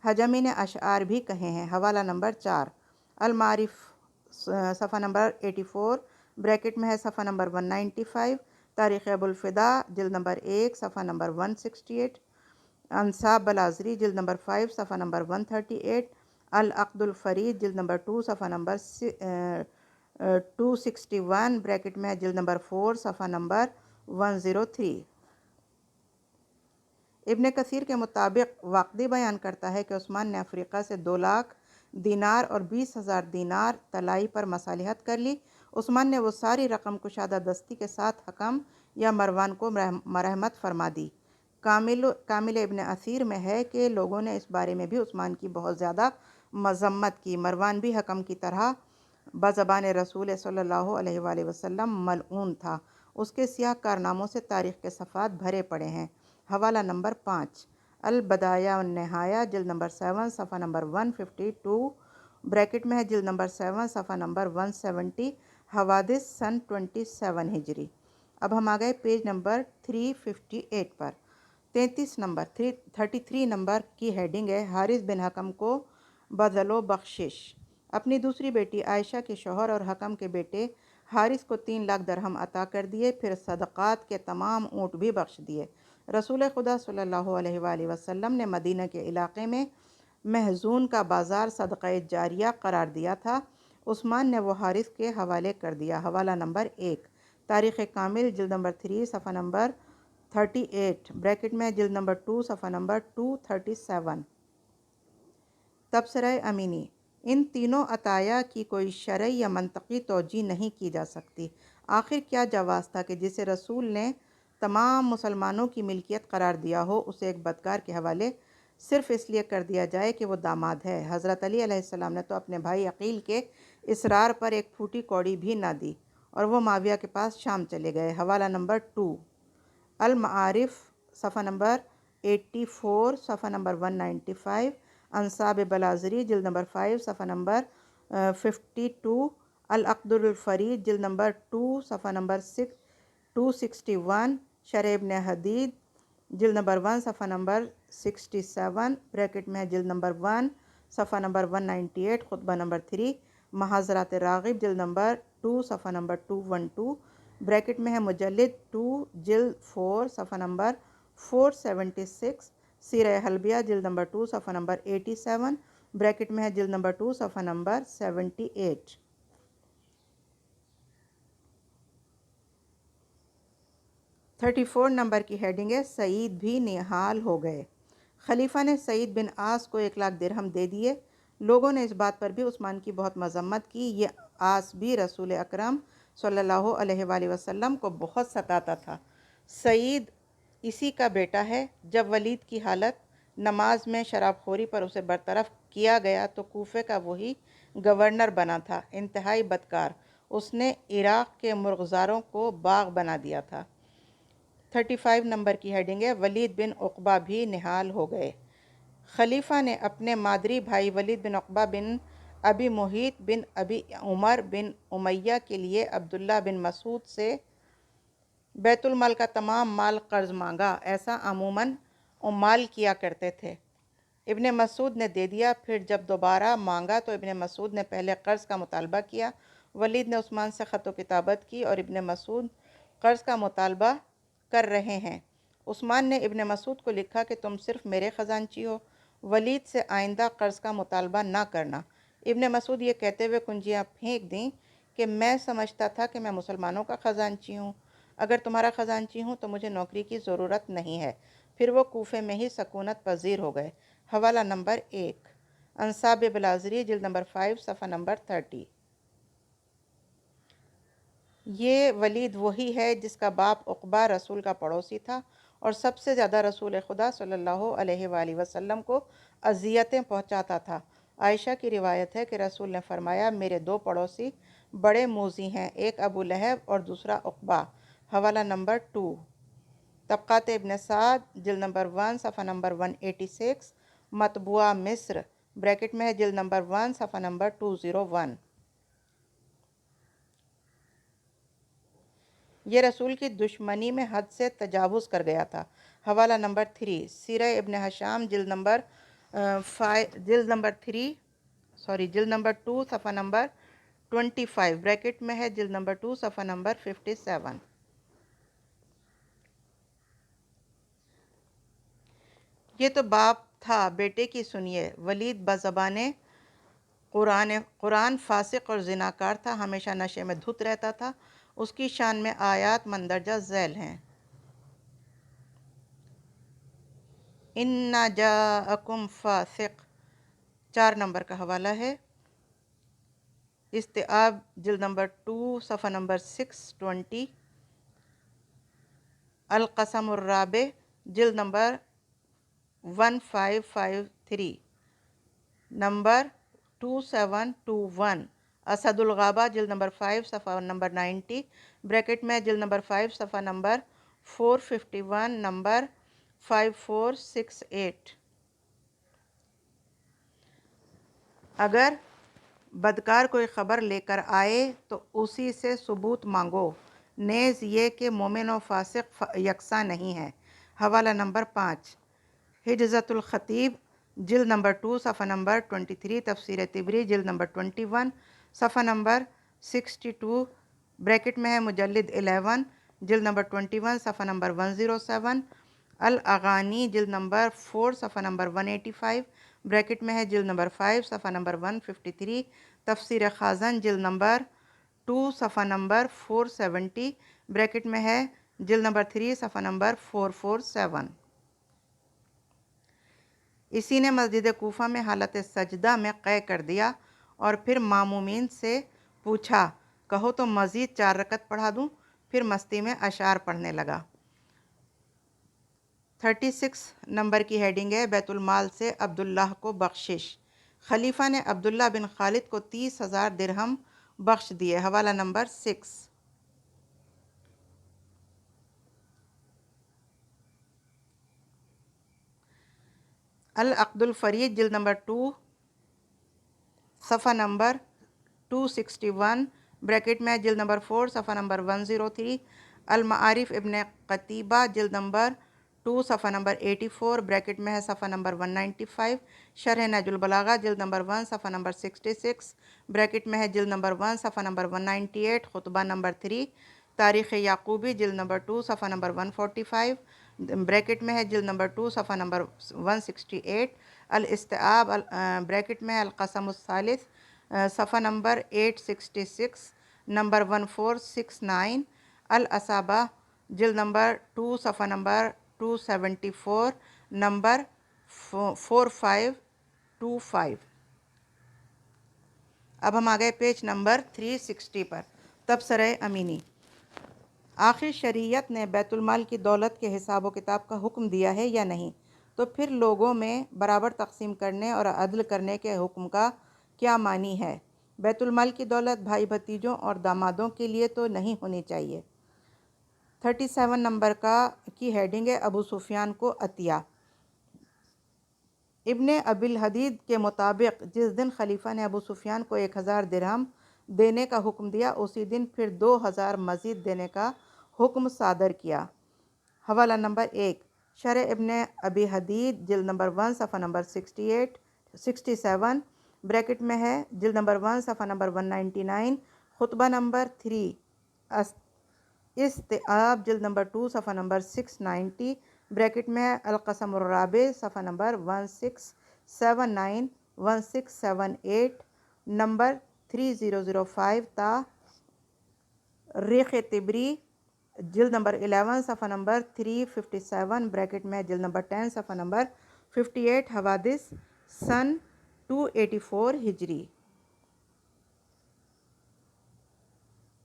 حجمی نے اشعار بھی کہے ہیں. حوالہ نمبر 4 المعارف صفحہ نمبر 84 بریکٹ میں ہے صفحہ نمبر 195. تاریخ ابو الفدا جلد نمبر 1 صفحہ نمبر 168. انصاب بلازری جلد نمبر 5 صفحہ نمبر 138. العقد الفرید جلد نمبر 2 صفحہ نمبر 261 بریکٹ میں جلد نمبر 4 صفحہ نمبر 103. ابن کثیر کے مطابق واقعی بیان کرتا ہے کہ عثمان نے افریقہ سے 2 لاکھ دینار اور 20,000 دینار طلائی پر مصالحت کر لی. عثمان نے وہ ساری رقم کشادہ دستی کے ساتھ حکم یا مروان کو مرحمت فرما دی. کامل ابن اثیر میں ہے کہ لوگوں نے اس بارے میں بھی عثمان کی بہت زیادہ مذمت کی. مروان بھی حکم کی طرح بزبان رسول صلی اللہ علیہ وآلہ وسلم ملعون تھا. اس کے سیاہ کارناموں سے تاریخ کے صفحات بھرے پڑے ہیں. حوالہ نمبر 5 البدایہ والنہایہ جلد نمبر 7 صفحہ نمبر 152 بریکٹ میں ہے جلد نمبر 7 صفحہ نمبر 170. حوادث سن 27 ہجری. اب ہم آ گئے پیج نمبر 358 پر. 33 نمبر کی ہیڈنگ ہے حارث بن حکم کو بدل و بخشش. اپنی دوسری بیٹی عائشہ کے شوہر اور حکم کے بیٹے حارث کو 3 لاکھ درہم عطا کر دیے. پھر صدقات کے تمام اونٹ بھی بخش دیے. رسول خدا صلی اللہ علیہ وآلہ وسلم نے مدینہ کے علاقے میں محزون کا بازار صدقہ جاریہ قرار دیا تھا. عثمان نے وہ حارث کے حوالے کر دیا. حوالہ نمبر 1 تاریخ کامل جلد نمبر 3 صفحہ نمبر 38 بریکٹ میں جلد نمبر 2 صفحہ نمبر 237. تبصرہ امینی. ان تینوں عطایا کی کوئی شرعی یا منطقی توجیہ نہیں کی جا سکتی. آخر کیا جواز تھا کہ جسے رسول نے تمام مسلمانوں کی ملکیت قرار دیا ہو اسے ایک بدکار کے حوالے صرف اس لیے کر دیا جائے کہ وہ داماد ہے. حضرت علی علیہ السلام نے تو اپنے بھائی عقیل کے اصرار پر ایک پھوٹی کوڑی بھی نہ دی اور وہ معاویہ کے پاس شام چلے گئے. حوالہ نمبر 2 المعارف صفحہ نمبر 84 صفحہ نمبر 195. انصاب بلازری جلد نمبر 5 صفحہ نمبر 52. العقد الفرید جلد نمبر 2 صفحہ نمبر 261. شرح ابن حدید جلد نمبر 1 صفحہ نمبر 67 بریکٹ میں جلد نمبر 1 صفحہ نمبر 198. خطبہ نمبر 3 محاضرات راغب جلد نمبر 2 صفحہ نمبر 212 بریکٹ میں ہے مجلد 2 جلد 4 صفحہ نمبر 476. سیرہ حلبیہ جلد نمبر 2 صفحہ نمبر 87 بریکٹ میں ہے جلد نمبر 2 صفحہ نمبر 78. 34 نمبر کی ہیڈنگ ہے سعید بھی نہال ہو گئے. خلیفہ نے سعید بن عاص کو 1 لاکھ درہم دے دیے. لوگوں نے اس بات پر بھی عثمان کی بہت مذمت کی. یہ عاص بھی رسول اکرم صلی اللہ علیہ وآلہ وسلم کو بہت ستاتا تھا. سعید اسی کا بیٹا ہے. جب ولید کی حالت نماز میں شراب خوری پر اسے برطرف کیا گیا تو کوفے کا وہی گورنر بنا تھا. انتہائی بدکار. اس نے عراق کے مرغزاروں کو باغ بنا دیا تھا. 35 نمبر کی ہیڈنگ ہے ولید بن عقبہ بھی نہال ہو گئے. خلیفہ نے اپنے مادری بھائی ولید بن عقبہ بن ابی محیط بن ابی عمر بن امیہ کے لیے عبداللہ بن مسعود سے بیت المال کا تمام مال قرض مانگا. ایسا عموماً عمال کیا کرتے تھے. ابن مسعود نے دے دیا. پھر جب دوبارہ مانگا تو ابن مسعود نے پہلے قرض کا مطالبہ کیا. ولید نے عثمان سے خط و کتابت کی اور ابن مسعود قرض کا مطالبہ کر رہے ہیں. عثمان نے ابن مسعود کو لکھا کہ تم صرف میرے خزانچی ہو. ولید سے آئندہ قرض کا مطالبہ نہ کرنا. ابن مسعود یہ کہتے ہوئے کنجیاں پھینک دیں کہ میں سمجھتا تھا کہ میں مسلمانوں کا خزانچی ہوں. اگر تمہارا خزانچی ہوں تو مجھے نوکری کی ضرورت نہیں ہے. پھر وہ کوفے میں ہی سکونت پذیر ہو گئے. حوالہ نمبر 1 انصاب بلازری جلد نمبر 5 صفحہ نمبر 30. یہ ولید وہی ہے جس کا باپ عقبہ رسول کا پڑوسی تھا اور سب سے زیادہ رسول خدا صلی اللہ علیہ وآلہ وسلم کو اذیتیں پہنچاتا تھا۔ عائشہ کی روایت ہے کہ رسول نے فرمایا، میرے دو پڑوسی بڑے موذی ہیں، ایک ابو لہب اور دوسرا عقبہ۔ حوالہ نمبر 2، طبقات ابن سعد، جلد نمبر 1 صفحہ نمبر 186، مطبوعہ مصر، بریکٹ میں ہے جلد نمبر 1 صفحہ نمبر 201۔ یہ رسول کی دشمنی میں حد سے تجاوز کر گیا تھا۔ حوالہ نمبر 3، سیرہ ابن حشام، جلد نمبر 2 صفحہ نمبر 25، بریکٹ میں ہے جلد نمبر 2 صفحہ نمبر 57۔ یہ تو باپ تھا، بیٹے کی سنیے۔ ولید بزبانِ قرآن فاسق اور زناکار تھا، ہمیشہ نشے میں دھت رہتا تھا۔ اس کی شان میں آیات مندرجہ ذیل ہیں۔ اِنَّ جَاءَکُمْ فاسق، 4 نمبر کا حوالہ ہے۔ استیعاب، جلد نمبر 2 صفحہ نمبر 620۔ القسم الرابع، جلد نمبر 1553، نمبر 2721۔ اسد الغابہ، جلد نمبر 5 صفحہ نمبر 90، بریکٹ میں جلد نمبر 5 صفحہ نمبر 451، نمبر 5468۔ اگر بدکار کوئی خبر لے کر آئے تو اسی سے ثبوت مانگو، نیز یہ کہ مومن و فاسق یکساں نہیں ہیں۔ حوالہ نمبر 5، حجزۃ الخطیب، جلد نمبر 2 صفحہ نمبر 23، تفسیر طبری، جلد نمبر 21 صفحہ نمبر 62، بریکٹ میں ہے مجلد 11، جلد نمبر 21 صفحہ نمبر 107۔ الاغانی، جلد نمبر 4 صفحہ نمبر 185، بریکٹ میں ہے جلد نمبر 5 صفحہ نمبر 153۔ تفسیر خازن، جلد نمبر 2 صفحہ نمبر 470، بریکٹ میں ہے جلد نمبر 3 صفحہ نمبر 447۔ اسی نے مسجد کوفہ میں حالت سجدہ میں قے کر دیا اور پھر مامومین سے پوچھا، کہو تو مزید 4 رکعت پڑھا دوں؟ پھر مستی میں اشعار پڑھنے لگا۔ 36 نمبر کی ہیڈنگ ہے، بیت المال سے عبداللہ کو بخشش۔ خلیفہ نے عبداللہ بن خالد کو 30,000 درہم بخش دیے۔ حوالہ نمبر 6۔ العقد الفرید، جلد نمبر 2 صفحہ نمبر 261، بریکٹ میں جلد نمبر 4 صفحہ نمبر 103۔ المعارف ابن قتیبہ، جلد نمبر 2 صفحہ نمبر 84، بریکٹ میں ہے صفحہ نمبر 195۔ شرح نہج البلاغہ، جلد نمبر 1 صفحہ نمبر 66، بریکٹ میں ہے جلد نمبر 1 صفحہ نمبر 198، خطبہ نمبر 3۔ تاریخ یعقوبی، جلد نمبر 2 صفحہ نمبر 145، بریکٹ میں ہے جلد نمبر 2 صفحہ نمبر 168۔ الاستیعاب، بریکٹ میں ہے القسم الثالث، صفحہ نمبر 866، نمبر 1469۔ الاصابہ، جلد نمبر 2 صفحہ نمبر 274، نمبر 4525۔ اب ہم آگئے پیج نمبر 360 پر، تبصرہ امینی۔ آخر شریعت نے بیت المال کی دولت کے حساب و کتاب کا حکم دیا ہے یا نہیں؟ تو پھر لوگوں میں برابر تقسیم کرنے اور عدل کرنے کے حکم کا کیا معنی ہے؟ بیت المال کی دولت بھائی بھتیجوں اور دامادوں کے لیے تو نہیں ہونی چاہیے۔ 37 نمبر کی ہیڈنگ ہے، ابو سفیان کو عطیہ۔ ابن ابی الحدید کے مطابق جس دن خلیفہ نے ابو سفیان کو 1000 درہم دینے کا حکم دیا، اسی دن پھر 2000 مزید دینے کا حکم صادر کیا۔ حوالہ نمبر 1، شرح ابن ابی حدید، جلد نمبر 1 صفحہ نمبر 67، بریکٹ میں ہے جلد نمبر 1 صفحہ نمبر 199، خطبہ نمبر 3۔ استیعاب، جلد نمبر 2 صفحہ نمبر 690، بریکٹ میں ہے القسم الرابع، صفحہ نمبر 1679 1678، نمبر 3005 تا۔ ریخ طبری، جلد نمبر 11 صفحہ نمبر 357، بریکٹ میں جلد نمبر 10 صفحہ نمبر 58، حوادث سن 284 ہجری۔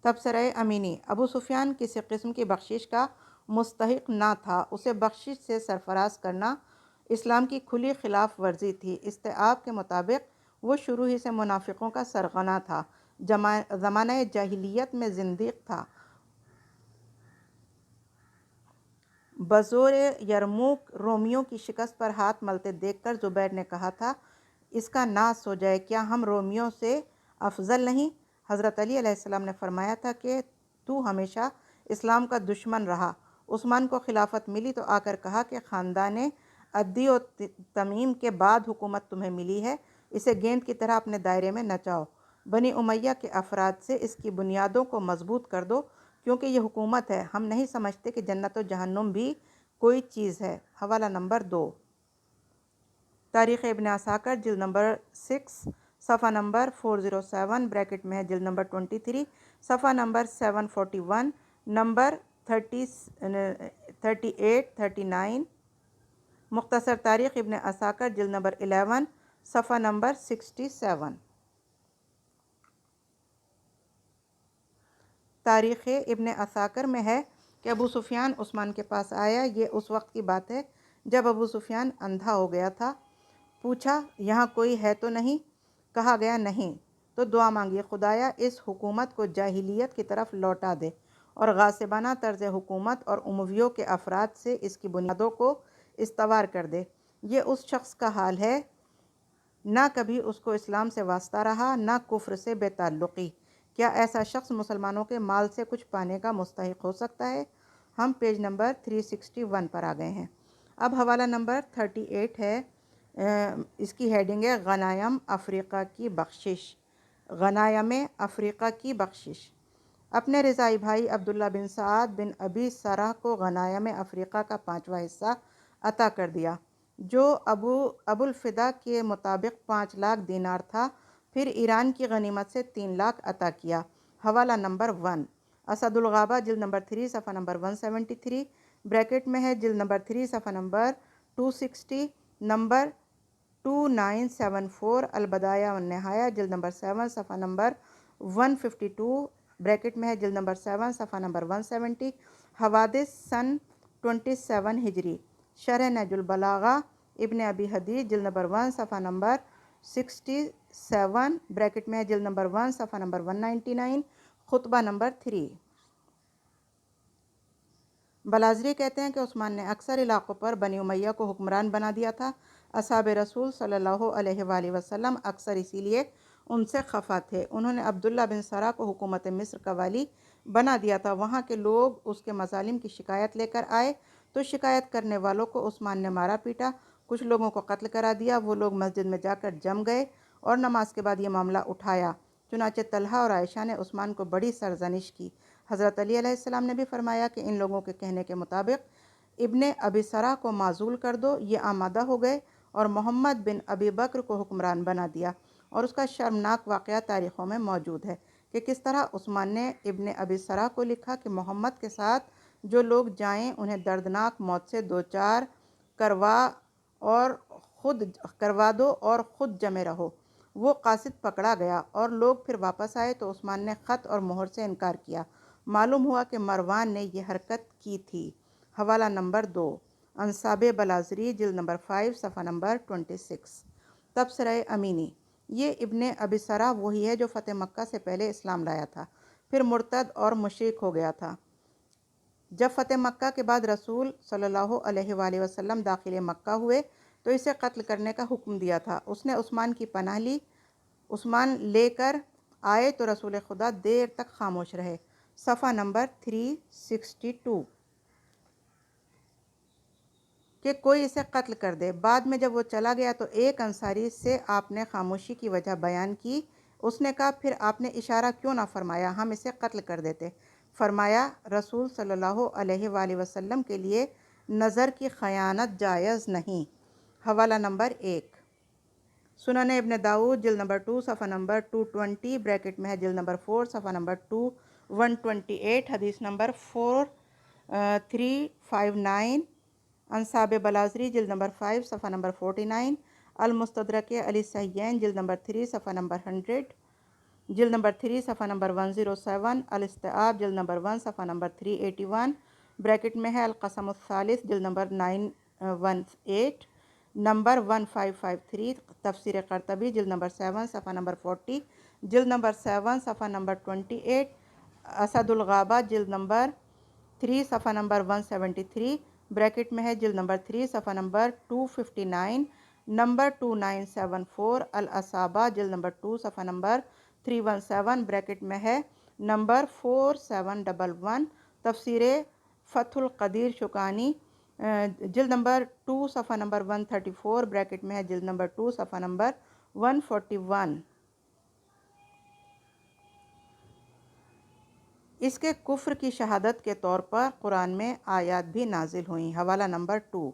تبصرہ امینی۔ ابو سفیان کسی قسم کی بخشش کا مستحق نہ تھا، اسے بخشش سے سرفراز کرنا اسلام کی کھلی خلاف ورزی تھی۔ استیعاب کے مطابق وہ شروع ہی سے منافقوں کا سرغنہ تھا، زمانہ جاہلیت میں زندیق تھا۔ بزور یرموک رومیوں کی شکست پر ہاتھ ملتے دیکھ کر زبیر نے کہا تھا، اس کا ناس ہو جائے، کیا ہم رومیوں سے افضل نہیں؟ حضرت علی علیہ السلام نے فرمایا تھا کہ تو ہمیشہ اسلام کا دشمن رہا۔ عثمان کو خلافت ملی تو آ کر کہا کہ خاندان عدی و تمیم کے بعد حکومت تمہیں ملی ہے، اسے گیند کی طرح اپنے دائرے میں نچاؤ، بنی امیہ کے افراد سے اس کی بنیادوں کو مضبوط کر دو، کیونکہ یہ حکومت ہے، ہم نہیں سمجھتے کہ جنت و جہنم بھی کوئی چیز ہے۔ حوالہ نمبر 2، تاریخ ابن عساکر جلد نمبر 6 صفحہ نمبر 407 بریکٹ میں ہے جلد نمبر 23 صفحہ نمبر 741 نمبر 38 39، مختصر تاریخ ابن عساکر جلد نمبر 11 صفحہ نمبر 67۔ تاریخ ابن عساکر میں ہے کہ ابو سفیان عثمان کے پاس آیا۔ یہ اس وقت کی بات ہے جب ابو سفیان اندھا ہو گیا تھا۔ پوچھا، یہاں کوئی ہے تو نہیں؟ کہا گیا نہیں۔ تو دعا مانگی، خدایا اس حکومت کو جاہلیت کی طرف لوٹا دے اور غاصبانہ طرز حکومت اور امویوں کے افراد سے اس کی بنیادوں کو استوار کر دے۔ یہ اس شخص کا حال ہے، نہ کبھی اس کو اسلام سے واسطہ رہا، نہ کفر سے بے تعلقی۔ کیا ایسا شخص مسلمانوں کے مال سے کچھ پانے کا مستحق ہو سکتا ہے؟ ہم پیج نمبر 361 پر آ گئے ہیں۔ اب حوالہ نمبر 38 ہے، اس کی ہیڈنگ ہے غنائم افریقہ کی بخشش۔ غنائم افریقہ کی بخشش۔ اپنے رضائی بھائی عبداللہ بن سعد بن ابی سرح کو غنائم افریقہ کا 5واں حصہ عطا کر دیا، جو ابو الفدا کے مطابق 5 لاکھ دینار تھا۔ پھر ایران کی غنیمت سے 3 لاکھ عطا کیا۔ حوالہ نمبر 1، اسد الغابہ جلد نمبر 3 صفحہ نمبر 173 بریکٹ میں ہے جلد نمبر 3 صفحہ نمبر 260 نمبر 2974، البدایہ والنہایہ جلد نمبر 7 صفحہ نمبر 152 بریکٹ میں ہے جلد نمبر 7 صفحہ نمبر 170، حوادث سن 27 ہجری، شرح نہج البلاغہ ابن ابی حدیث جلد نمبر 1 صفحہ نمبر 67 بریکٹ میں ہے جلد نمبر 1 صفحہ نمبر 199، خطبہ نمبر 3۔ بلازری کہتے ہیں کہ عثمان نے اکثر علاقوں پر بنی امیہ کو حکمران بنا دیا تھا۔ اصحاب رسول صلی اللہ علیہ وآلہ وسلم اکثر اسی لیے ان سے خفا تھے۔ انہوں نے عبداللہ بن سرح کو حکومت مصر کا والی بنا دیا تھا۔ وہاں کے لوگ اس کے مظالم کی شکایت لے کر آئے تو شکایت کرنے والوں کو عثمان نے مارا پیٹا، کچھ لوگوں کو قتل کرا دیا۔ وہ لوگ مسجد میں جا کر جم گئے اور نماز کے بعد یہ معاملہ اٹھایا، چنانچہ طلحہ اور عائشہ نے عثمان کو بڑی سرزنش کی۔ حضرت علی علیہ السلام نے بھی فرمایا کہ ان لوگوں کے کہنے کے مطابق ابن ابی سرح کو معزول کر دو۔ یہ آمادہ ہو گئے اور محمد بن ابی بکر کو حکمران بنا دیا، اور اس کا شرمناک واقعہ تاریخوں میں موجود ہے کہ کس طرح عثمان نے ابن ابی سرح کو لکھا کہ محمد کے ساتھ جو لوگ جائیں انہیں دردناک موت سے دوچار کروا دو اور خود جمے رہو۔ وہ قاصد پکڑا گیا اور لوگ پھر واپس آئے تو عثمان نے خط اور مہر سے انکار کیا۔ معلوم ہوا کہ مروان نے یہ حرکت کی تھی۔ حوالہ نمبر 2، انساب بلازری جلد نمبر 5 صفحہ نمبر 26، تبصرہ امینی۔ یہ ابن ابی سرح وہی ہے جو فتح مکہ سے پہلے اسلام لایا تھا، پھر مرتد اور مشرک ہو گیا تھا۔ جب فتح مکہ کے بعد رسول صلی اللہ علیہ وآلہ وسلم داخل مکہ ہوئے تو اسے قتل کرنے کا حکم دیا تھا۔ اس نے عثمان کی پناہ لی۔ عثمان لے کر آئے تو رسول خدا دیر تک خاموش رہے۔ صفحہ نمبر 362 کہ کوئی اسے قتل کر دے۔ بعد میں جب وہ چلا گیا تو ایک انصاری سے آپ نے خاموشی کی وجہ بیان کی۔ اس نے کہا، پھر آپ نے اشارہ کیوں نہ فرمایا، ہم اسے قتل کر دیتے۔ فرمایا، رسول صلی اللہ علیہ وآلہ وسلم کے لیے نظر کی خیانت جائز نہیں۔ حوالہ نمبر 1، سنن ابن داؤد جلد نمبر 2 صفحہ نمبر 220 بریکٹ میں ہے جلد نمبر 4 صفحہ نمبر 128، حدیث نمبر 4359، انساب بلازری جلد نمبر 5 صفحہ نمبر 49، المستدرک علی صحیحین جلد نمبر 3 صفحہ نمبر 100، جلد نمبر 3 صفحہ نمبر 107، الاستیعاب جلد نمبر 1 صفحہ نمبر 381، بریکٹ میں ہے القسم الثالث جلد نمبر 918 نمبر 1553 تفسیر قرطبی جلد نمبر 7 صفحہ نمبر 40 جلد نمبر 7 صفحہ نمبر 28 اسد الغابہ جلد نمبر 3 صفحہ نمبر 173 بریکٹ میں ہے جلد نمبر 3 صفحہ نمبر 259 نمبر 2974 الاصابہ جلد نمبر 2 صفحہ نمبر 317 بریکٹ میں ہے نمبر 4711 تفسیر فتح القدیر شوکانی جلد نمبر 2 صفحہ نمبر 134 بریکٹ میں ہے جلد نمبر 2 صفحہ نمبر 141۔ اس کے کفر کی شہادت کے طور پر قرآن میں آیات بھی نازل ہوئیں۔ حوالہ نمبر 2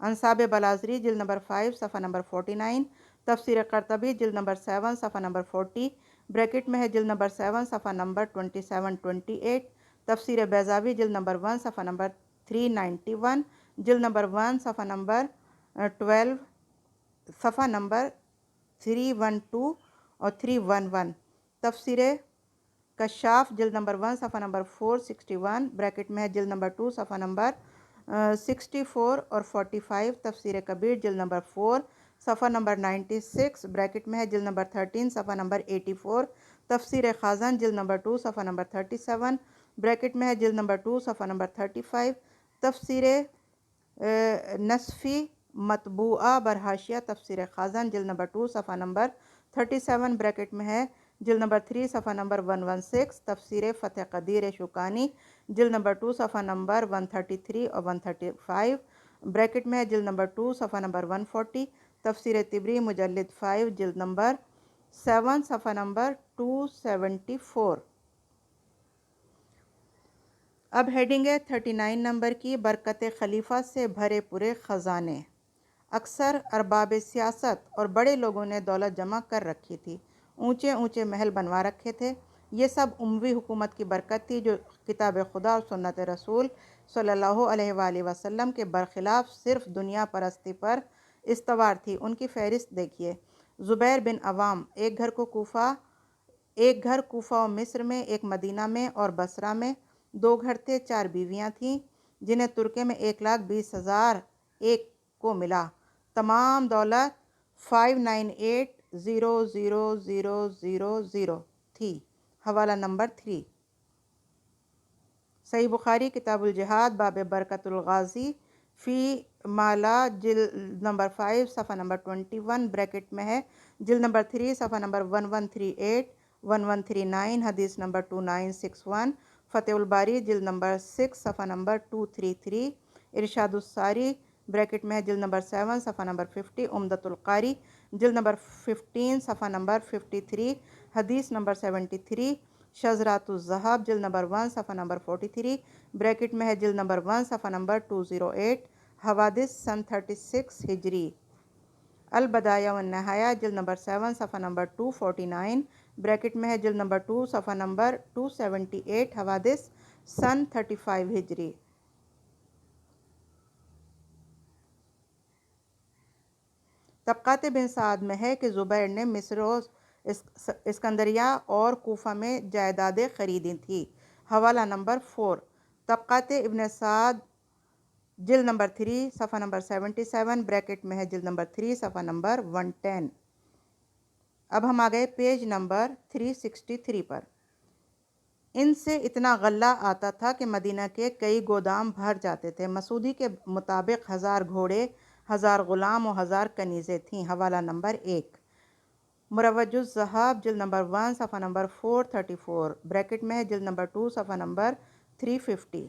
انصاب بلازری جلد نمبر 5 صفحہ نمبر 49 تفسیر قرطبی جلد نمبر 7 صفحہ نمبر 40 بریکٹ میں ہے جلد نمبر 7 صفحہ نمبر 2728 تفسیر بیضاوی جلد نمبر 1 صفحہ نمبر 391 جلد نمبر 1 صفحہ نمبر 12 صفحہ نمبر 312 اور 311 تفسیر کشاف جلد نمبر 1 صفحہ نمبر 461 بریکٹ میں ہے جلد نمبر 2 صفحہ نمبر 64 اور 45 تفسیر کبیر جلد نمبر 4 صفحہ نمبر 96 بریکٹ میں ہے جلد نمبر 13 صفحہ نمبر 84 تفسیر خازن جلد نمبر 2 صفحہ نمبر 37 بریکٹ میں ہے جلد نمبر 2 صفحہ نمبر 35 تفسیر نصفی مطبوعہ برحاشیہ تفسیر خازن جلد نمبر 2 صفحہ نمبر 37 بریکٹ میں ہے جلد نمبر 3 صفحہ نمبر 116 تفسیر فتح قدیر شوکانی جلد نمبر 2 صفحہ نمبر 133 اور 135 بریکٹ میں ہے جلد نمبر 2 صفحہ نمبر 140 تفسیر طبری مجلد 5 جلد نمبر 7 صفحہ نمبر 274۔ اب ہیڈنگ ہے 39 نمبر کی برکت خلیفہ سے بھرے پورے خزانے۔ اکثر ارباب سیاست اور بڑے لوگوں نے دولت جمع کر رکھی تھی، اونچے اونچے محل بنوا رکھے تھے۔ یہ سب اموی حکومت کی برکت تھی جو کتاب خدا اور سنت رسول صلی اللہ علیہ وآلہ وسلم کے برخلاف صرف دنیا پرستی پر استوار تھی۔ ان کی فہرست دیکھیے۔ زبیر بن عوام، ایک گھر کوفہ و مصر میں، ایک مدینہ میں اور بصرہ میں، 2 گھر تھے، 4 بیویاں تھیں جنہیں ترکے میں 1,20,000 ایک کو ملا۔ تمام دولت 598,000,000 تھی۔ حوالہ نمبر 3 صحیح بخاری کتاب الجہاد باب برکت الغازی فی مالا جلد نمبر 5 صفحہ نمبر 21 بریکٹ میں ہے جلد نمبر 3 صفحہ نمبر 1138 1139 حدیث نمبر 2961 فتح الباری جلد نمبر 6 صفحہ نمبر 233 ارشاد الساری بریکٹ میں ہے جلد نمبر 7 صفحہ نمبر 50 عمدۃ القاری جلد نمبر 15 صفحہ نمبر 53 حدیث نمبر 73 شذرات الذہب جلد نمبر 1 صفحہ نمبر 43 بریکٹ میں ہے جلد نمبر 1 صفحہ نمبر 208 حوادث سن 36 ہجری البدایہ والنہایہ جلد نمبر 7 صفحہ نمبر 249 بریکٹ میں ہے جلد نمبر 2 صفحہ نمبر 278 حوادث سن 35 ہجری۔ طبقات بن سعد میں ہے کہ زبیر نے مصر و اسکندریہ اور کوفہ میں جائیدادیں خریدی تھیں۔ حوالہ نمبر 4 طبقات ابن سعد جلد نمبر 3 صفحہ نمبر 77 بریکٹ میں ہے جلد نمبر 3 صفحہ نمبر 110۔ اب ہم آگئے پیج نمبر 363 پر۔ ان سے اتنا غلہ آتا تھا کہ مدینہ کے کئی گودام بھر جاتے تھے۔ مسعودی کے مطابق 1000 گھوڑے، 1000 غلام و 1000 کنیزیں تھیں۔ حوالہ نمبر 1 مروج الذہاب جلد نمبر 1 صفحہ نمبر 434 بریکٹ میں ہے جلد نمبر 2 صفحہ نمبر 350۔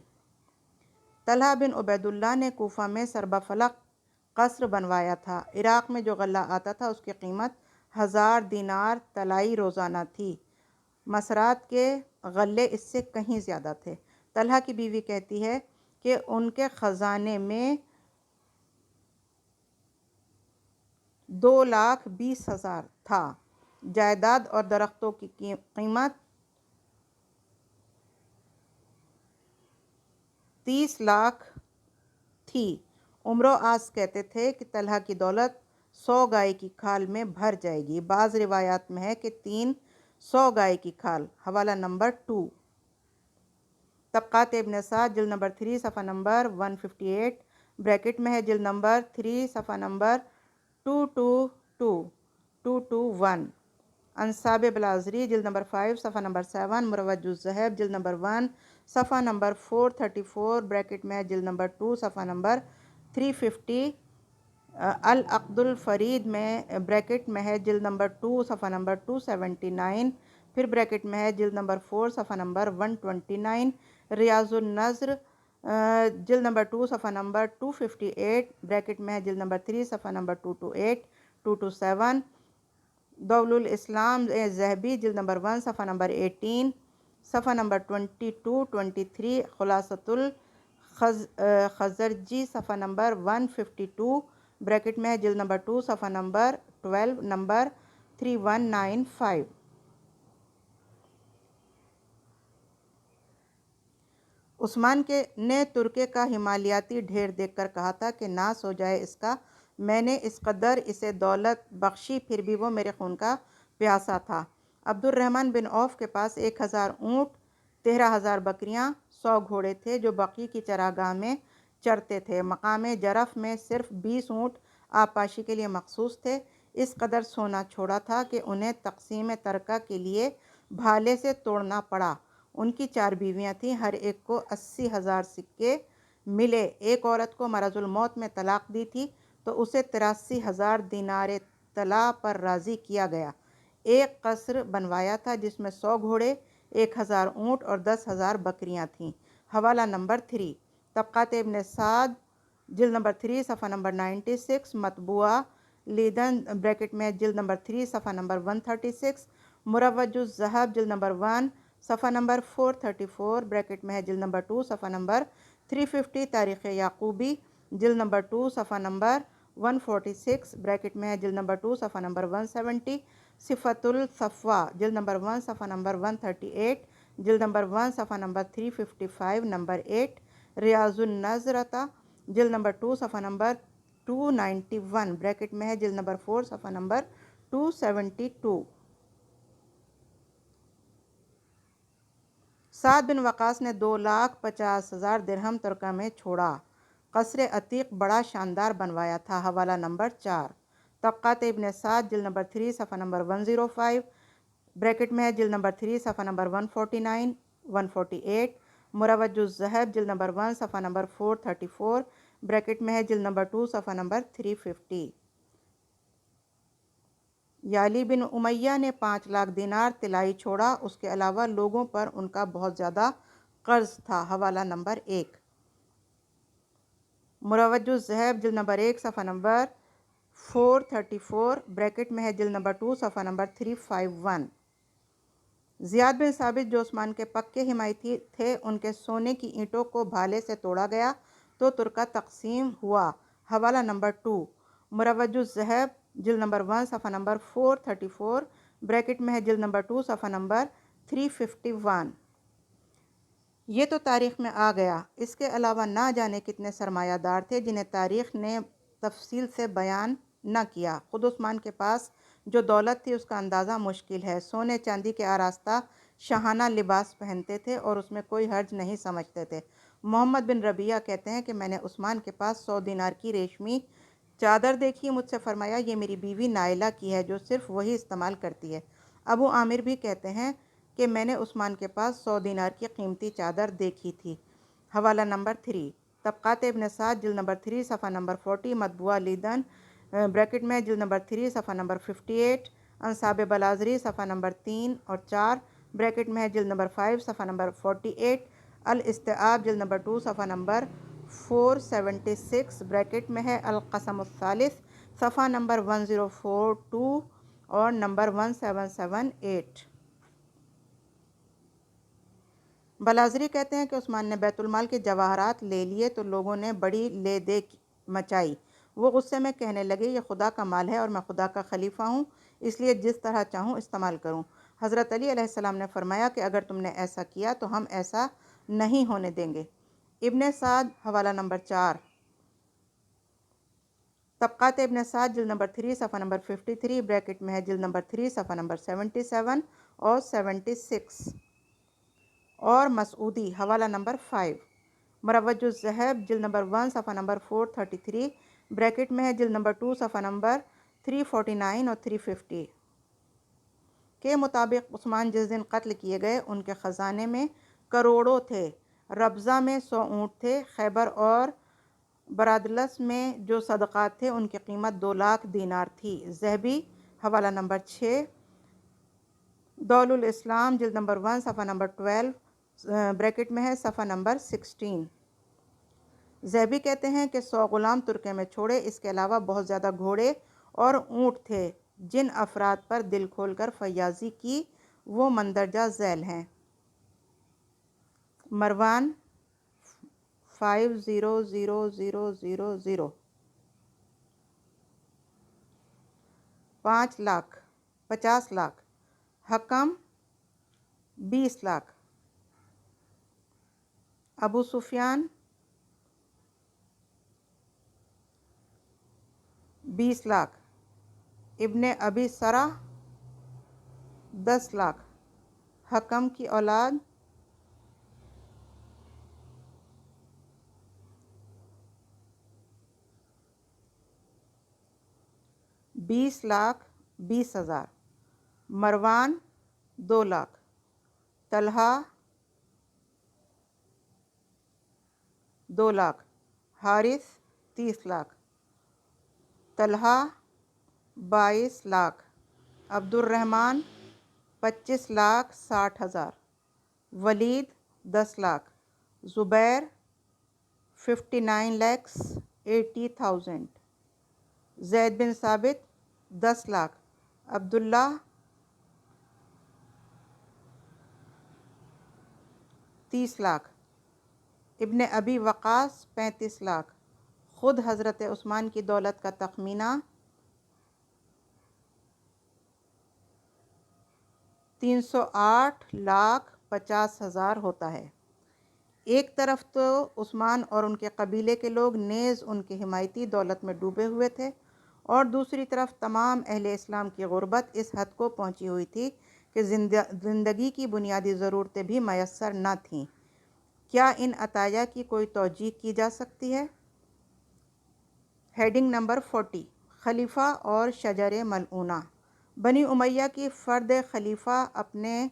طلحہ بن عبید اللہ نے کوفہ میں سربا فلق قصر بنوایا تھا۔ عراق میں جو غلہ آتا تھا اس کی قیمت 1000 دینار طلائی روزانہ تھی۔ مسرات کے غلے اس سے کہیں زیادہ تھے۔ طلحہ کی بیوی کہتی ہے کہ ان کے خزانے میں 2,20,000 تھا۔ جائیداد اور درختوں کی قیمت 30 لاکھ تھی۔ عمرو آس کہتے تھے کہ طلحہ کی دولت 100 گائے کی کھال میں بھر جائے گی۔ بعض روایات میں ہے کہ 300 گائے کی کھال۔ حوالہ نمبر 2 طبقات ابن سعد جلد نمبر 3 صفحہ نمبر 158 بریکٹ میں ہے جلد نمبر 3 صفحہ نمبر 221 انصاب بلازری جلد نمبر 5 صفحہ نمبر 7 مروج الذہب جلد نمبر 1 صفحہ نمبر 434 بریکٹ میں ہے جلد نمبر 2 صفحہ نمبر 350 العقد الفرید میں بریکٹ میں ہے جلد نمبر 2 صفحہ نمبر 279 پھر بریکٹ میں ہے جلد نمبر 4 صفحہ نمبر 129 ریاض النظر جلد نمبر 2 صفحہ نمبر 258 بریکٹ میں ہے جلد نمبر 3 صفحہ نمبر 228 227 دول الاسلام ذہبی جلد نمبر 1 صفحہ نمبر 18 صفحہ نمبر 22-23 خلاصۃ الخزرجی صفحہ نمبر 152 بریکٹ میں ہے جلد نمبر 2 صفحہ نمبر 12 نمبر 3195 عثمان نے ترکے کا ہمالیاتی ڈھیر دیکھ کر کہا تھا کہ ناس ہو جائے اس کا، میں نے اس قدر اسے دولت بخشی پھر بھی وہ میرے خون کا پیاسا تھا۔ عبد الرحمن بن عوف کے پاس 1000 اونٹ، 13000 بکریاں، 100 گھوڑے تھے جو بقی کی چراگاہ میں چرتے تھے۔ مقام جرف میں صرف 20 اونٹ آبپاشی کے لیے مخصوص تھے۔ اس قدر سونا چھوڑا تھا کہ انہیں تقسیم ترکہ کے لیے بھالے سے توڑنا پڑا۔ ان کی 4 بیویاں تھیں، ہر ایک کو 80,000 سکے ملے۔ ایک عورت کو مرض الموت میں طلاق دی تھی تو اسے 83,000 دینار طلا پر راضی کیا گیا۔ ایک قصر بنوایا تھا جس میں 100 گھوڑے، 1000 اونٹ اور 10,000 بکریاں تھیں۔ حوالہ نمبر 3 طبقات ابن سعد جلد نمبر 3 صفحہ نمبر 96 مطبوعہ لیدن بریکٹ میں جلد نمبر 3 صفحہ نمبر 136 مروج الذہب جلد نمبر 1 صفحہ نمبر 434 بریکٹ میں ہے جلد نمبر 2 صفحہ نمبر 350 تاریخ یعقوبی جلد نمبر 2 صفحہ نمبر 146 بریکٹ میں ہے جلد نمبر 2 صفحہ نمبر 170 صفت الصفوہ جلد نمبر 1 صفحہ نمبر 138 جلد نمبر 1 صفحہ نمبر 355 نمبر 8 ریاض النظرۃ جلد نمبر 2 صفحہ نمبر 291 بریکٹ میں ہے جلد نمبر 4 صفحہ نمبر 272 سعد بن وقاص نے 2,50,000 درہم ترکہ میں چھوڑا۔ قصر عتیق بڑا شاندار بنوایا تھا۔ حوالہ نمبر 4 طبقات ابن سعد جلد نمبر 3 صفحہ نمبر 105 بریکٹ میں ہے جلد نمبر 3 صفحہ نمبر 149 148 مروج الذہب جلد نمبر 1 صفحہ نمبر 434 بریکٹ میں ہے جلد نمبر 2 صفحہ نمبر 350 یالی بن امیہ نے 5 لاکھ دینار طلائی چھوڑا، اس کے علاوہ لوگوں پر ان کا بہت زیادہ قرض تھا۔ حوالہ نمبر 1 مروج الذہب جلد نمبر 1 صفحہ نمبر 434 بریکٹ میں ہے جلد نمبر 2 صفحہ نمبر 351 زیاد بن ثابت جو عثمان کے پکے حمایتی تھے، ان کے سونے کی اینٹوں کو بھالے سے توڑا گیا تو ترکہ تقسیم ہوا۔ حوالہ نمبر 2 مروج الذہب جلد نمبر 1 صفحہ نمبر 434 بریکٹ میں ہے جلد نمبر 2 صفحہ نمبر 351 یہ تو تاریخ میں آ گیا۔ اس کے علاوہ نہ جانے کتنے سرمایہ دار تھے جنہیں تاریخ نے تفصیل سے بیان نہ کیا۔ خود عثمان کے پاس جو دولت تھی اس کا اندازہ مشکل ہے۔ سونے چاندی کے آراستہ شاہانہ لباس پہنتے تھے اور اس میں کوئی حرج نہیں سمجھتے تھے۔ محمد بن ربیعہ کہتے ہیں کہ میں نے عثمان کے پاس 100 دینار کی ریشمی چادر دیکھی، مجھ سے فرمایا یہ میری بیوی نائلہ کی ہے جو صرف وہی استعمال کرتی ہے۔ ابو عامر بھی کہتے ہیں کہ میں نے عثمان کے پاس 100 دینار کی قیمتی چادر دیکھی تھی۔ حوالہ نمبر 3 طبقات ابن سعد جلد نمبر 3 صفحہ نمبر 40 مطبوعہ لیدن بریکٹ میں جلد نمبر 3 صفحہ نمبر 58 انصاب بلازری صفحہ نمبر 3 اور 4 بریکٹ میں ہے جلد نمبر 5 صفحہ نمبر 48 الاستیعاب جلد نمبر 2 صفحہ نمبر 476 بریکٹ میں ہے القسم الثالث صفحہ نمبر 1042 اور نمبر 1778 بلازری کہتے ہیں کہ عثمان نے بیت المال کے جواہرات لے لیے تو لوگوں نے بڑی لے دے مچائی۔ وہ غصے میں کہنے لگے یہ خدا کا مال ہے اور میں خدا کا خلیفہ ہوں، اس لیے جس طرح چاہوں استعمال کروں۔ حضرت علی علیہ السلام نے فرمایا کہ اگر تم نے ایسا کیا تو ہم ایسا نہیں ہونے دیں گے۔ ابن سعد حوالہ نمبر 4 طبقات ابن سعد جلد نمبر 3 صفحہ نمبر 53 بریکٹ میں ہے جلد نمبر 3 صفحہ نمبر 77 اور 76 اور مسعودی حوالہ نمبر 5۔ مروج الذہب جلد نمبر 1 صفحہ نمبر 433 بریکٹ میں ہے، جلد نمبر 2 صفحہ نمبر 349 اور 350 کے مطابق عثمان جس دن قتل کیے گئے ان کے خزانے میں کروڑوں تھے، ربضہ میں 100 اونٹ تھے، خیبر اور برادلس میں جو صدقات تھے ان کی قیمت 2 لاکھ دینار تھی۔ ذہبی حوالہ نمبر 6 دول الاسلام جلد نمبر 1 صفحہ نمبر 12 بریکٹ میں ہے، صفحہ نمبر 16۔ ذہبی کہتے ہیں کہ 100 غلام ترکے میں چھوڑے، اس کے علاوہ بہت زیادہ گھوڑے اور اونٹ تھے۔ جن افراد پر دل کھول کر فیاضی کی وہ مندرجہ ذیل ہیں: مروان 5,0,0,0,0 5 لاکھ 50 لاکھ، حکم 20 لاکھ، ابو سفیان 20 لاکھ، ابن ابی سرح 10 لاکھ، حکم کی اولاد 20,20,000، مروان 2 لاکھ، طلحہ 2 لاکھ، حارث 30 لاکھ، طلحہ 22 لاکھ، عبد الرحمن 25,60,000، ولید 10 لاکھ، زبیر 59,80,000، زید بن ثابت 10 لاکھ، عبداللہ 30 لاکھ، ابن ابی وقاص 35 لاکھ۔ خود حضرت عثمان کی دولت کا تخمینہ 308,50,000 ہوتا ہے۔ ایک طرف تو عثمان اور ان کے قبیلے کے لوگ نیز ان کی حمایتی دولت میں ڈوبے ہوئے تھے، اور دوسری طرف تمام اہل اسلام کی غربت اس حد کو پہنچی ہوئی تھی کہ زندگی کی بنیادی ضرورتیں بھی میسر نہ تھیں۔ کیا ان عطایا کی کوئی توجیہ کی جا سکتی ہے؟ ہیڈنگ نمبر 40 خلیفہ اور شجر ملعونہ۔ بنی امیہ کی فرد خلیفہ اپنے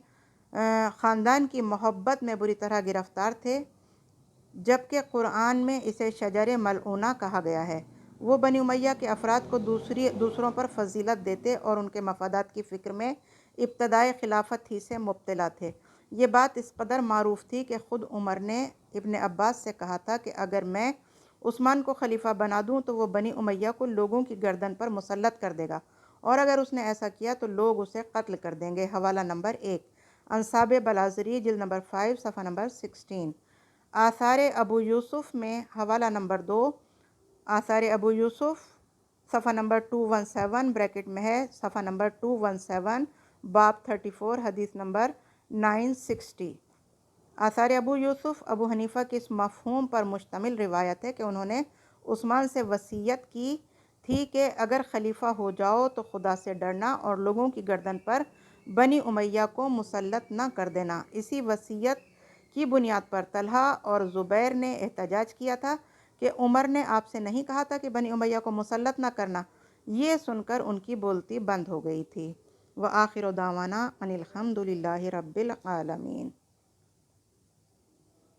خاندان کی محبت میں بری طرح گرفتار تھے، جبکہ قرآن میں اسے شجر ملعونہ کہا گیا ہے۔ وہ بنی امیہ کے افراد کو دوسروں پر فضیلت دیتے اور ان کے مفادات کی فکر میں ابتدائی خلافت ہی سے مبتلا تھے۔ یہ بات اس قدر معروف تھی کہ خود عمر نے ابن عباس سے کہا تھا کہ اگر میں عثمان کو خلیفہ بنا دوں تو وہ بنی امیہ کو لوگوں کی گردن پر مسلط کر دے گا، اور اگر اس نے ایسا کیا تو لوگ اسے قتل کر دیں گے۔ حوالہ نمبر 1 انصاب بلازری جلد نمبر 5 صفحہ نمبر 16۔ آثار ابو یوسف میں حوالہ نمبر 2 آثار ابو یوسف صفحہ نمبر 217 بریکٹ میں ہے، صفحہ نمبر 217 باب 34 حدیث نمبر 960۔ آثار ابو یوسف ابو حنیفہ کی اس مفہوم پر مشتمل روایت ہے کہ انہوں نے عثمان سے وصیت کی تھی کہ اگر خلیفہ ہو جاؤ تو خدا سے ڈرنا اور لوگوں کی گردن پر بنی امیہ کو مسلط نہ کر دینا۔ اسی وصیت کی بنیاد پر طلحہ اور زبیر نے احتجاج کیا تھا کہ عمر نے آپ سے نہیں کہا تھا کہ بنی امیہ کو مسلط نہ کرنا؟ یہ سن کر ان کی بولتی بند ہو گئی تھی۔ وآخر دعوانا ان الحمد للہ رب العالمین۔